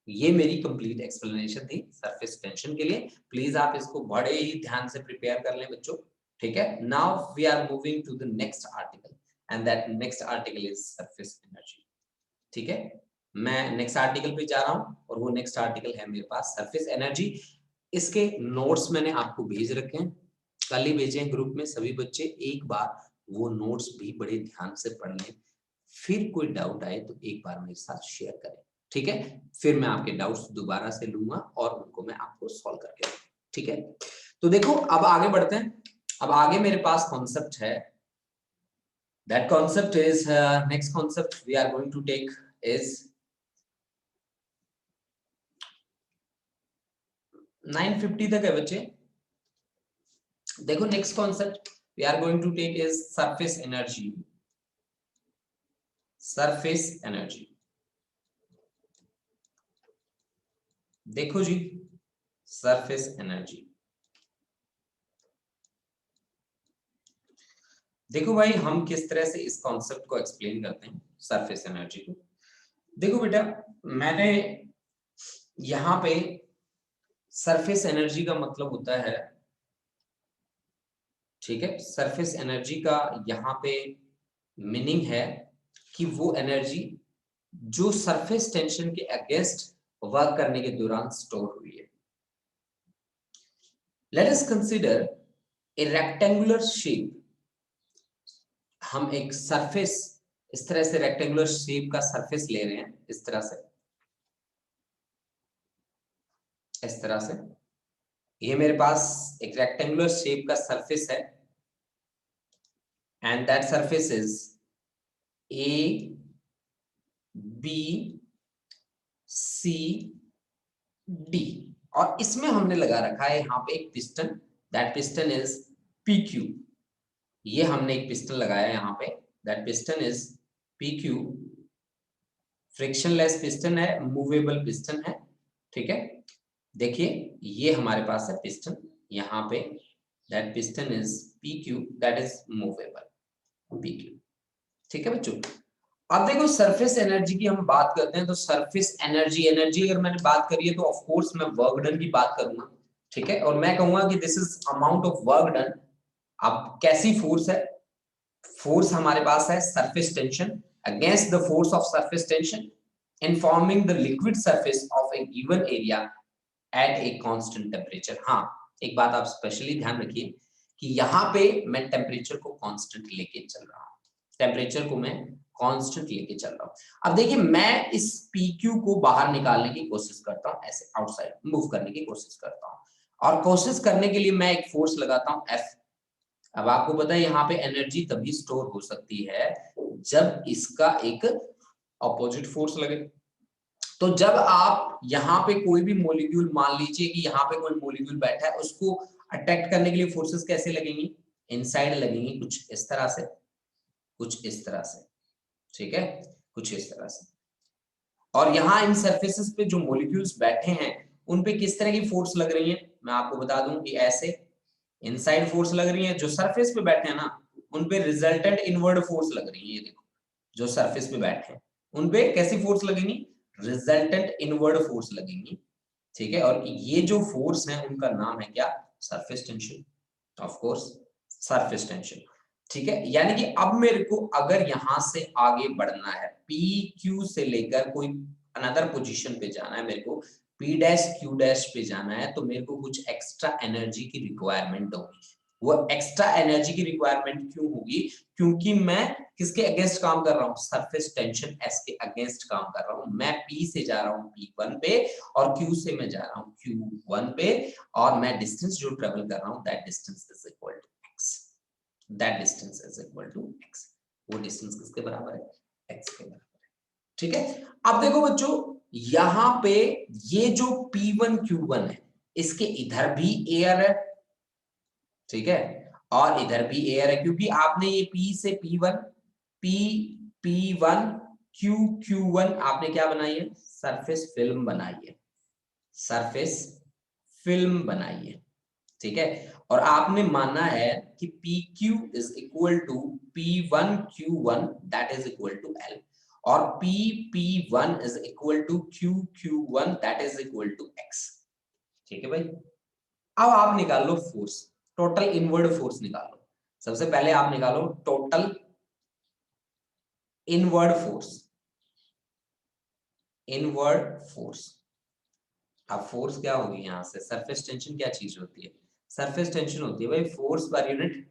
ये मेरी कंप्लीट एक्सप्लेनेशन थी सरफेस टेंशन के लिए। प्लीज आप इसको बड़े ही ध्यान से प्रिपेयर कर लें बच्चों। ठीक है, now we are moving to the next article and that next article is surface energy. ठीक है, मैं नेक्स्ट आर्टिकल पे जा रहा हूं और वो नेक्स्ट आर्टिकल है मेरे पास सरफेस एनर्जी। इसके नोट्स मैंने आपको भेज रखे हैं, कल ही भेजे हैं ग्रुप में। सभी बच्चे एक बार वो नोट्स भी बड़े ध्यान से पढ़ लें, फिर कोई डाउट आए तो एक बार मेरे साथ शेयर करें। ठीक है, फिर मैं आपके डाउट्स दोबारा से लूंगा और उनको मैं आपको सॉल्व करके दूंगा। ठीक है, तो देखो अब आगे बढ़ते हैं। अब आगे मेरे पास कॉन्सेप्ट है, that concept is next concept we are going to take is 950 तक है बच्चे। देखो next concept we are going to take is surface energy. Surface energy, देखो जी, सरफेस एनर्जी। देखो भाई हम किस तरह से इस कॉन्सेप्ट को एक्सप्लेन करते हैं, सरफेस एनर्जी को। देखो बेटा, मैंने यहां पे सरफेस एनर्जी का मतलब होता है, ठीक है, सरफेस एनर्जी का यहाँ पे मीनिंग है कि वो एनर्जी जो सरफेस टेंशन के अगेंस्ट वर्क करने के दौरान स्टोर हुई है। Late us consider a rectangular shape. हम एक सरफेस, इस तरह से रेक्टेंगुलर शेप का सरफेस ले रहे हैं, इस तरह से, इस तरह से। ये मेरे पास एक रेक्टेंगुलर शेप का सरफेस है and that surface is A B C D, और इसमें हमने लगा रखा है यहाँ पे एक piston, that piston is P Q. ये हमने एक पिस्टन लगाया यहाँ पे, that piston is P Q. Frictionless piston है, मूवेबल पिस्टन है। ठीक है, देखिए ये हमारे पास है पिस्टन यहाँ पे, that piston is P Q, that is movable P Q. ठीक है बच्चों, अब देखो सरफेस एनर्जी की हम बात करते हैं तो सरफेस एनर्जी, एनर्जी अगर मैंने बात करी है तो ऑफ कोर्स मैं वर्क डन की बात करूंगा। ठीक है, और मैं कहूंगा कि this is amount of work done. अब कैसी फोर्स है, फोर्स हमारे पास है surface tension against the force of surface tension in forming the liquid surface of A given area at a constant temperature. हाँ, एक बात आप स्पेशली ध्यान रखिए कि यहाँ पे मैं टेम्परेचर को कांस्टेंट लेके चल रहा हूँ, टेम्परेचर को मैं कांस्टेंट लेके चल रहा हूँ। अब देखिए मैं इस PQ को बाहर निकालने की कोशिश करता हूँ, ऐसे आउटसाइड मूव करने की कोशिश करता हूँ, और कोशिश करने के लिए मैं एक फोर्स लगाता हूँ F। अब आपको पता है यहाँ पे एनर्जी तभी स्टोर हो सकती है जब इसका एक ऑपोजिट फोर्स लगे। तो जब आप यहाँ पे कोई भी मॉलिक्यूल, मान लीजिए कि यहाँ पे कोई मॉलिक्यूल बैठा है, उसको अट्रैक्ट करने के लिए फोर्सेस कैसे लगेंगी, इनसाइड लगेंगी, कुछ इस तरह से, कुछ इस तरह से। ठीक है, कुछ इस तरह से। और यहाँ इन सरफेसेस पे जो मॉलिक्यूल्स बैठे हैं उन पे किस तरह की फोर्स लग रही है, मैं आपको बता दूं कि ऐसे इनसाइड फोर्स लग रही है, जो सरफेस पे बैठे हैं ना उन पे रिजल्टेंट इनवर्ड फोर्स लग रही है। ये देखो जो सरफेस पे बैठे हैं उन पे कैसी फोर्स लगेंगी, रिजल्टेंट इनवर्ड फोर्स लगेंगी, ठीक है। और ये जो फोर्स है उनका नाम है क्या, surface tension, of course surface tension, ठीक है। यानी कि अब मेरे को अगर यहां से आगे बढ़ना है, पी क्यू से लेकर कोई अनदर पोजीशन पे जाना है, मेरे को पी डैश क्यू डैश पे जाना है, तो मेरे को कुछ एक्स्ट्रा एनर्जी की रिक्वायरमेंट होगी। वो एक्स्ट्रा एनर्जी की रिक्वायरमेंट क्यों होगी, क्योंकि मैं किसके अगेंस्ट काम कर रहा हूँ, सरफेस टेंशन एस के अगेंस्ट काम कर रहा हूँ। मैं पी से जा रहा हूँ P1 पे और क्यू से मैं जा रहा हूँ Q1 पे, और मैं डिस्टेंस जो ट्रेवल कर रहा हूँ that distance is equal to x, that distance is equal to x। वो डिस्टेंस किसके बराबर है, x के बराबर है, ठीक है। अब देखो बच्चों यहां पे ये जो P1 Q1 है इसके इधर भी एयर है, ठीक है, और इधर भी एयर है, क्योंकि आपने ये P से P1 P1 Q1 आपने क्या बनाई है, सरफेस फिल्म बनाई है, सरफेस फिल्म बनाई है, ठीक है। और आपने माना है कि PQ is equal to P1 Q1 that is equal to L, और P1 is equal to Q1 that is equal to X, ठीक है भाई। अब आप निकाल लो फोर्स, टोटल इनवर्ड फोर्स निकालो। सबसे पहले आप निकालो total inward force, inward force. अब फोर्स क्या होगी, यहां से सरफेस टेंशन क्या चीज होती है, सरफेस टेंशन होती है भाई फोर्स पर यूनिट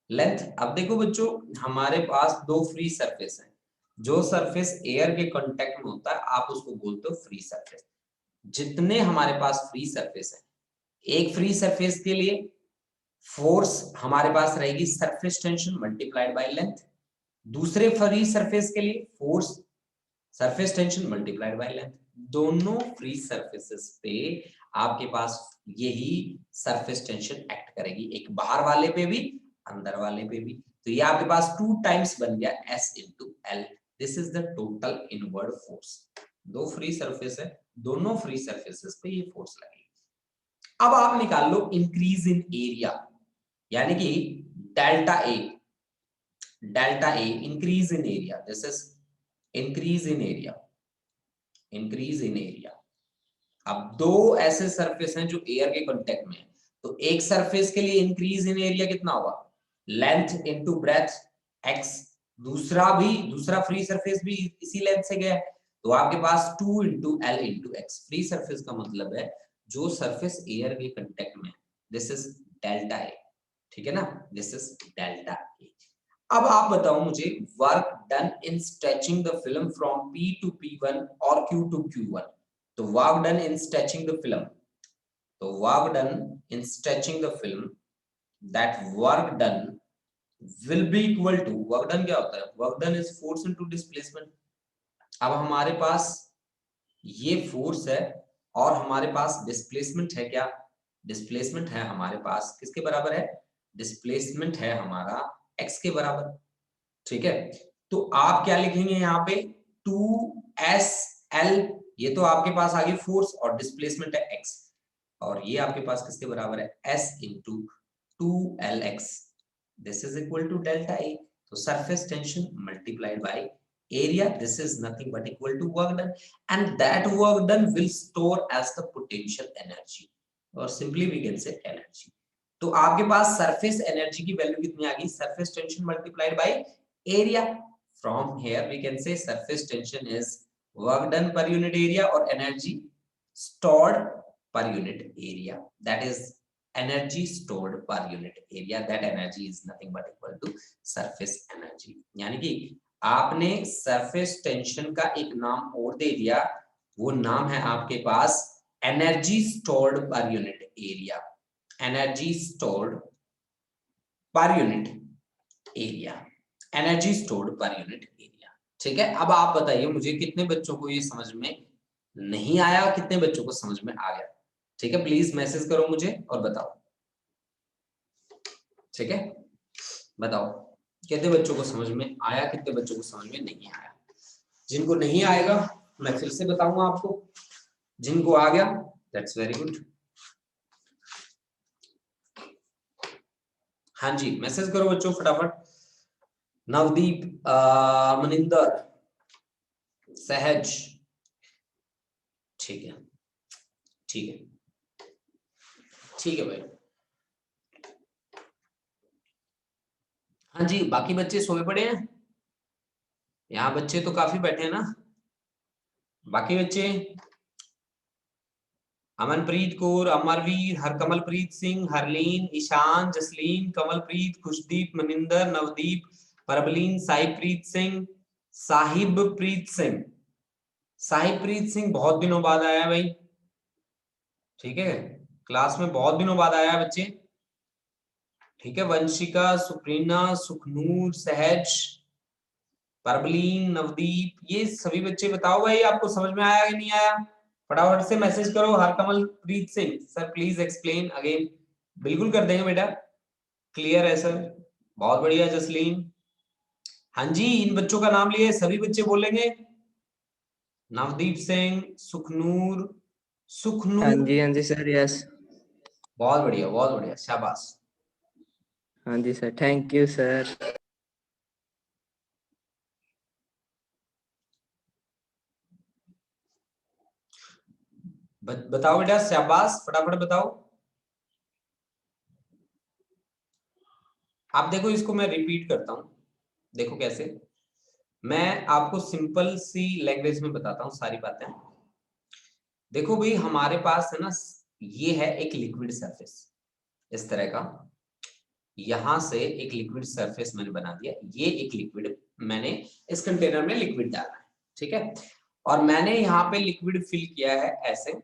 लेंथ। अब देखो बच्चों हमारे पास दो फ्री सरफेस हैं, जो सरफेस एयर के कांटेक्ट में होता है आप उसको बोलते हो फ्री सरफेस। जितने हमारे पास फ्री सरफेस है, एक फ्री सरफेस के लिए फोर्स हमारे पास रहेगी surface tension multiplied by length, दूसरे फ्री सरफेस के लिए force surface tension multiplied by length. दोनों फ्री सरफेसेस पे आपके पास यही सरफेस टेंशन एक्ट करेगी, एक बाहर वाले पे भी अंदर वाले पे भी। तो ये आपके पास 2 टाइम्स बन गया S into L, this is the total inward force. दो फ्री सरफेस है, दोनों फ्री सरफेसेस पे ये फोर्स लगेगी। अब आप निकाल लो इंक्रीज इन एरिया, यानी कि delta A, delta A increase in area, this is increase in area, increase in area. अब दो ऐसे सरफेस हैं जो एयर के कांटेक्ट में है, तो एक सरफेस के लिए इंक्रीज इन एरिया कितना होगा, लेंथ इनटू ब्रेथ x, दूसरा फ्री सरफेस भी इसी लेंथ से गया है, तो आपके पास 2 into L into x. Free surface का मतलब है जो सरफेस एयर के कांटेक्ट में है, दिस इज डेल्टा ए, ठीक है ना, दिस इज डेल्टा ए। अब आप बताओ मुझे work done in stretching the film from P to P1 और Q टू Q1। तो work done in stretching the film, तो work done in stretching the film, that work done will be equal to, work done क्या होता है, work done is force into displacement. अब हमारे पास ये force है और हमारे पास डिस्प्लेसमेंट है, क्या डिस्प्लेसमेंट है हमारे पास, किसके बराबर है, डिस्प्लेसमेंट है हमारा x के बराबर, ठीक है। तो आप क्या लिखेंगे यहाँ पे 2SL, ये तो आपके पास आ गई फोर्स और डिस्प्लेसमेंट है x, और ये आपके पास किसके बराबर है, S into 2LX, this is equal to delta A. तो surface tension multiplied by area, this is nothing but equal to work done, and that work done will store as the potential energy, or simply we can say energy। तो आपके पास surface energy की value कितनी आ गई, surface tension multiplied by area. From here we can say surface tension is work done per unit area और energy stored per unit area, that is energy stored per unit area, that energy is nothing but equal to surface energy। यानी कि आपने surface tension का एक नाम और दे दिया, वो नाम है आपके पास energy stored per unit area, energy stored per unit area, energy stored per unit area, ठीक है। अब आप बताइए मुझे कितने बच्चों को ये समझ में नहीं आया, कितने बच्चों को समझ में आ गया, ठीक है। प्लीज मैसेज करो मुझे और बताओ, ठीक है, बताओ कितने बच्चों को समझ में आया, कितने बच्चों को समझ में नहीं आया। जिनको नहीं आएगा मैं फिर से बताऊंगा आपको, जिनको आ गया दैट्स वेरी गुड। हाँ जी, मैसेज करो बच्चों फटाफट। नवदीप, मनिंदर, सहज, ठीक है ठीक है ठीक है भाई। हाँ जी, बाकी बच्चे सोए पड़े हैं? यहाँ बच्चे तो काफी बैठे हैं ना। बाकी बच्चे अमनप्रीत कौर, अमरवीर, हरकमलप्रीत सिंह, हरलीन, ईशान, जसलीन, कमलप्रीत, खुशदीप, मनिंदर, नवदीप, परबलीन, साहिबप्रीत सिंह, साहिबप्रीत सिंह, साहिबप्रीत सिंह बहुत दिनों बाद आया भाई। ठीक है, क्लास में बहुत दिनों बाद आया बच्चे। ठीक है, वंशिका, सुप्रीना, सुखनूर, सहज, परबलीन, नवदीप, ये सभी बच्चे बताओ भाई आपको समझ में आया कि नहीं आया। फटाफट से मैसेज करो। Harkamal Preet Singh, sir please explain again. बिल्कुल कर देंगे बेटा, क्लियर है सर। बहुत बढ़िया जसलीन। हाँ जी, इन बच्चों का नाम लिए सभी बच्चे बोलेंगे। नवदीप सिंह, सुखनूर, हाँ सुखनूर, जी सर, यस। बहुत बढ़िया, शाबाश। हाँ जी सर, थैंक यू सर। बताओ बेटा, शाबाश, फटाफट बताओ। आप देखो, इसको मैं रिपीट करता हूं, देखो कैसे। मैं आपको सिंपल सी लैंग्वेज में बताता हूं सारी बातें। देखो भाई, हमारे पास है ना, ये है एक लिक्विड सरफेस इस तरह का। यहां से एक लिक्विड सरफेस मैंने बना दिया। ये एक लिक्विड, मैंने इस कंटेनर में लिक्विड डाला है, ठीक है। और मैंने यहाँ पे लिक्विड फिल किया है ऐसे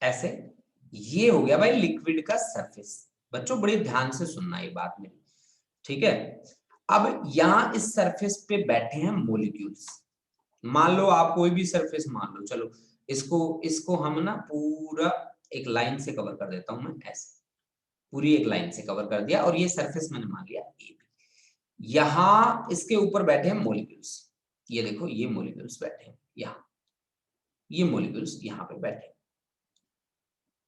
ऐसे। ये हो गया भाई लिक्विड का सरफेस। बच्चों बड़े ध्यान से सुनना ये बात मेरी, ठीक है। अब यहाँ इस सरफेस पे बैठे हैं मोलिक्यूल्स। मान लो आप कोई भी सरफेस मान लो, चलो इसको इसको हम ना पूरा एक लाइन से कवर कर देता हूं मैं, ऐसे पूरी एक लाइन से कवर कर दिया। और ये सरफेस मैंने मान लिया ए बी। यहां इसके ऊपर बैठे हैं मोलिक्यूल्स। ये देखो, ये मोलिक्यूल्स बैठे हैं यहाँ, ये मोलिक्यूल्स यहाँ पे बैठे हैं,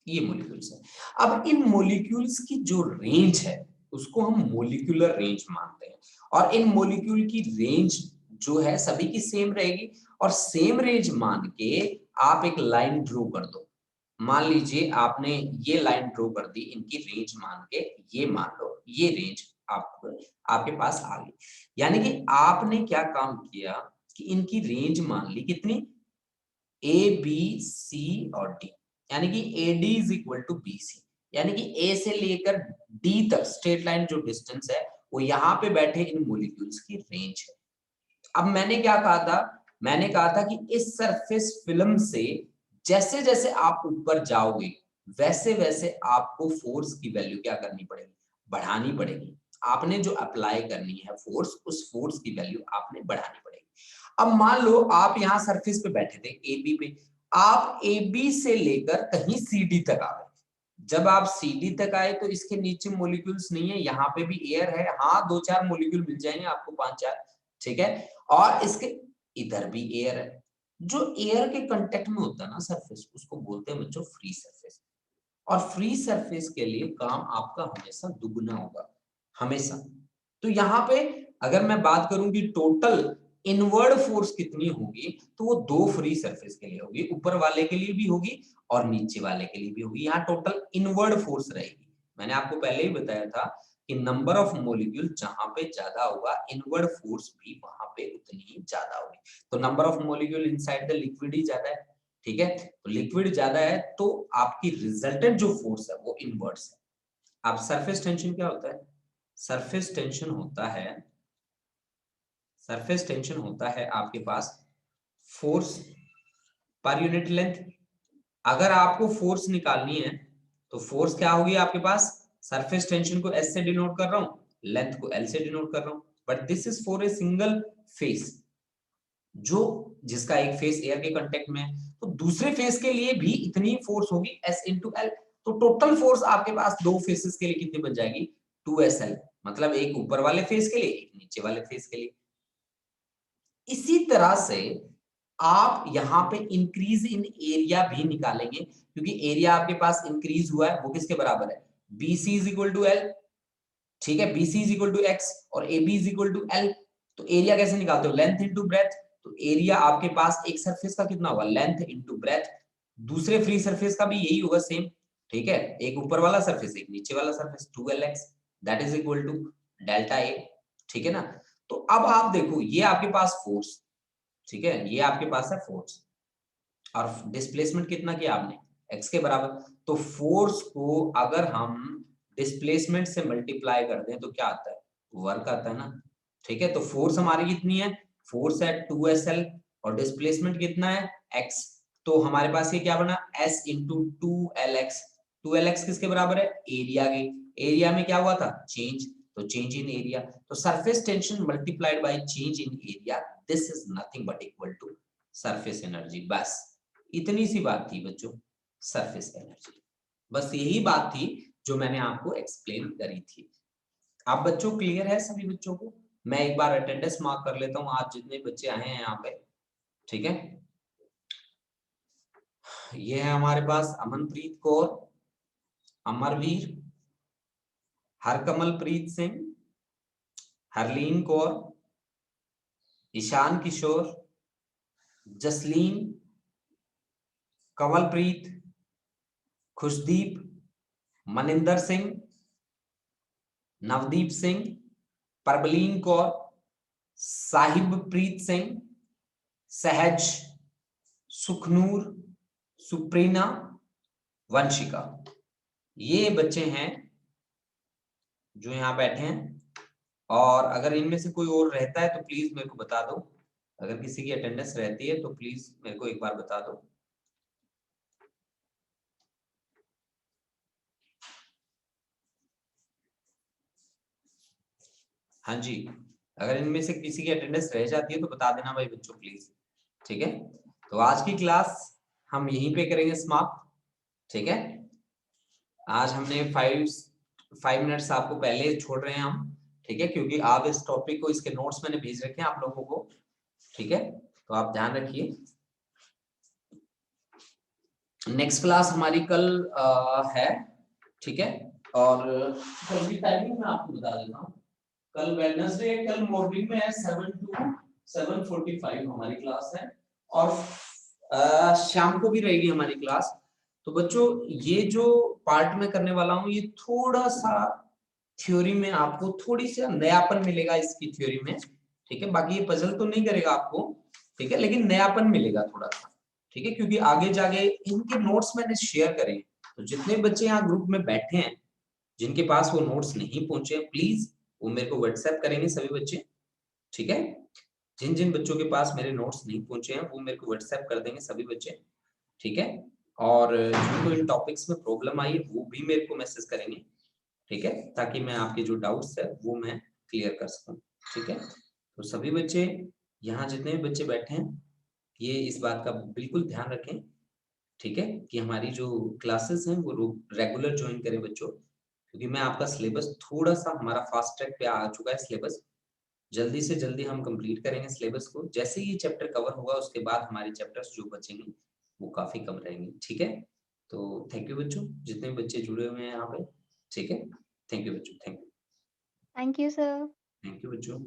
ये मोलिक्यूल्स है। अब इन मोलिक्यूल्स की जो रेंज है उसको हम मोलिकुलर रेंज मानते हैं। और इन मोलिक्यूल की रेंज जो है सभी की सेम रहेगी। और सेम रेंज मान के आप एक लाइन ड्रॉ कर दो। मान लीजिए आपने ये लाइन ड्रॉ कर दी, इनकी रेंज मान के, ये मान लो ये रेंज आपके पास आ गई। यानी कि आपने क्या काम किया कि इनकी रेंज मान ली कितनी, ए बी सी और डी। यानी कि A D is equal to B C. यानी कि ए से लेकर डी तक स्ट्रेट लाइन जो डिस्टेंस है वो यहाँ पे बैठे इन मॉलिक्यूल्स की रेंज है। अब मैंने क्या कहा था, मैंने कहा था कि इस सरफेस फिल्म से जैसे जैसे आप ऊपर जाओगे वैसे वैसे आपको फोर्स की वैल्यू क्या करनी पड़ेगी, बढ़ानी पड़ेगी। आपने जो अप्लाई करनी है फोर्स, उस फोर्स की वैल्यू आपने बढ़ानी पड़ेगी। अब मान लो आप यहाँ सरफेस पे बैठे थे ए बी पे, आप ए बी से लेकर कहीं सी डी तक आ गए। जब आप सी डी तक आए तो इसके नीचे मोलिक्यूल्स नहीं है, यहाँ पे भी एयर है, हाँ दो चार मोलिक्यूल मिल जाएंगे आपको, पांच चार, ठीक है। और इसके इधर भी एयर है। जो एयर के कांटेक्ट में होता है ना सरफेस, उसको बोलते हैं बच्चों फ्री सरफेस। और फ्री सरफेस के लिए काम आपका हमेशा दुगना होगा, हमेशा। तो यहाँ पे अगर मैं बात करूं कि टोटल इनवर्ड फोर्स कितनी होगी, तो वो दो फ्री सरफेस के लिए होगी, ऊपर वाले के लिए भी होगी और नीचे वाले के लिए भी होगी। यहाँ टोटल इनवर्ड फोर्स रहेगी। मैंने आपको पहले ही बताया था कि नंबर ऑफ मॉलिक्यूल जहां पे ज्यादा होगा, इनवर्ड फोर्स भी वहां पे उतनी ही ज्यादा होगी। तो number of molecule inside the liquid ही ज्यादा है, ठीक है। तो लिक्विड ज्यादा है तो आपकी रिजल्टेंट जो फोर्स है वो इनवर्स है। अब सरफेस टेंशन क्या होता है, सरफेस टेंशन होता है, सरफेस टेंशन होता है आपके पास फोर्स पर यूनिट लेंथ। अगर आपको फोर्स निकालनी है तो फोर्स क्या होगी आपके पास, सरफेस टेंशन को एस से डिनोट कर रहा हूं, लेंथ को एल से डिनोट कर रहा हूं। But this is for a single phase, जो जिसका एक फेस एयर के कांटेक्ट में है, तो दूसरे फेस के लिए भी इतनी फोर्स होगी एस इंटू एल। तो टोटल फोर्स आपके पास दो फेसेस के लिए कितनी बन जाएगी, 2SL। मतलब एक ऊपर वाले फेस के लिए, एक नीचे वाले फेस के लिए। इसी तरह से आप यहां पे इंक्रीज इन एरिया भी निकालेंगे, क्योंकि एरिया आपके पास इंक्रीज हुआ है, वो किसके बराबर है, BC is equal to L, ठीक है, BC is equal to X और AB is equal to L। तो एरिया कैसे निकालते हो, लेंथ इंटू ब्रेथ। तो एरिया आपके पास एक सरफेस का कितना होगा, लेंथ इंटू ब्रेथ, दूसरे फ्री सरफेस का भी यही होगा सेम, ठीक है, एक ऊपर वाला सरफेस एक नीचे वाला surface, 2LX that is equal to delta A, ठीक है ना। तो अब आप देखो ये आपके पास फोर्स, ठीक है, ये आपके पास है फोर्स और डिस्प्लेसमेंट कितना किया आपने, x के बराबर। तो फोर्स को अगर हम डिस्प्लेसमेंट से मल्टीप्लाई कर दें तो क्या आता है, वर्क आता है ना, ठीक है। तो फोर्स हमारी कितनी है, फोर्स है 2SL और डिस्प्लेसमेंट कितना है x। तो हमारे पास ये क्या बना, S इंटू 2LX, 2LX किसके बराबर है, एरिया के, एरिया में क्या हुआ था, चेंज, तो चेंज इन एरिया, तो surface tension multiplied by change in area, this is nothing but equal to surface energy. बस इतनी सी बात थी बच्चों, सरफेस एनर्जी, बस यही बात थी जो मैंने आपको एक्सप्लेन करी थी। आप बच्चों क्लियर है सभी बच्चों को, मैं एक बार अटेंडेंस मार्क कर लेता हूँ आज जितने बच्चे आए हैं यहाँ पे, ठीक है। ये है हमारे पास अमनप्रीत कौर, अमरवीर, हरकमलप्रीत सिंह, हरलीन कौर, ईशान किशोर, जसलीन, कंवलप्रीत, खुशदीप, मनिंदर सिंह, नवदीप सिंह, परबलीन कौर, साहिबप्रीत सिंह, सहज, सुखनूर, सुप्रीना, वंशिका, ये बच्चे हैं जो यहाँ बैठे हैं। और अगर इनमें से कोई और रहता है तो प्लीज मेरे को बता दो, अगर किसी की अटेंडेंस रहती है तो प्लीज मेरे को एक बार बता दो। हाँ जी, अगर इनमें से किसी की अटेंडेंस रह जाती है तो बता देना भाई बच्चों प्लीज, ठीक है। तो आज की क्लास हम यहीं पे करेंगे समाप्त, ठीक है। आज हमने 5 मिनट्स आपको पहले छोड़ रहे हैं हम, ठीक है, क्योंकि आप इस टॉपिक को, इसके नोट्स मैंने भेज रखे हैं आप लोगों को, ठीक है, तो आप ध्यान रखिए। नेक्स्ट क्लास हमारी कल है, ठीक है, और कल की टाइमिंग मैं आपको बता देता हूँ। कल वेडनेसडे, कल मॉर्निंग में है 7 to 7:45 हमारी क्लास है, और शाम को भी रहेगी हमारी क्लास। तो बच्चों ये जो पार्ट में करने वाला हूँ ये थोड़ा सा थ्योरी में आपको थोड़ी सी नयापन मिलेगा इसकी थ्योरी में, ठीक है, बाकी ये पजल तो नहीं करेगा आपको, ठीक है, लेकिन नयापन मिलेगा थोड़ा सा, ठीक है, क्योंकि आगे जाके इनके नोट्स मैंने शेयर करे, तो जितने बच्चे यहाँ ग्रुप में बैठे हैं जिनके पास वो नोट्स नहीं पहुंचे प्लीज वो मेरे को व्हाट्सएप करेंगे सभी बच्चे, ठीक है। जिन जिन बच्चों के पास मेरे नोट्स नहीं पहुंचे हैं वो मेरे को व्हाट्सएप कर देंगे सभी बच्चे, ठीक है। और जिनको इन टॉपिक्स में प्रॉब्लम आई है वो भी मेरे को मैसेज करेंगे, ठीक है, ताकि मैं आपके जो डाउट्स है वो मैं क्लियर कर सकूं, ठीक है। तो सभी बच्चे यहाँ जितने भी बच्चे बैठे हैं ये इस बात का बिल्कुल ध्यान रखें, ठीक है, कि हमारी जो क्लासेस हैं वो रेगुलर ज्वाइन करें बच्चों, क्योंकि मैं आपका सिलेबस थोड़ा सा हमारा फास्ट ट्रैक पे आ चुका है सिलेबस, जल्दी से जल्दी हम कंप्लीट करेंगे सिलेबस को, जैसे ही चैप्टर कवर होगा उसके बाद हमारे चैप्टर्स जो बचेंगे वो काफी कम रहेंगे, ठीक है। तो थैंक यू बच्चों जितने बच्चे जुड़े हुए हैं यहाँ पे, ठीक है, थैंक यू बच्चों, thank thank you sir. You बच्चों।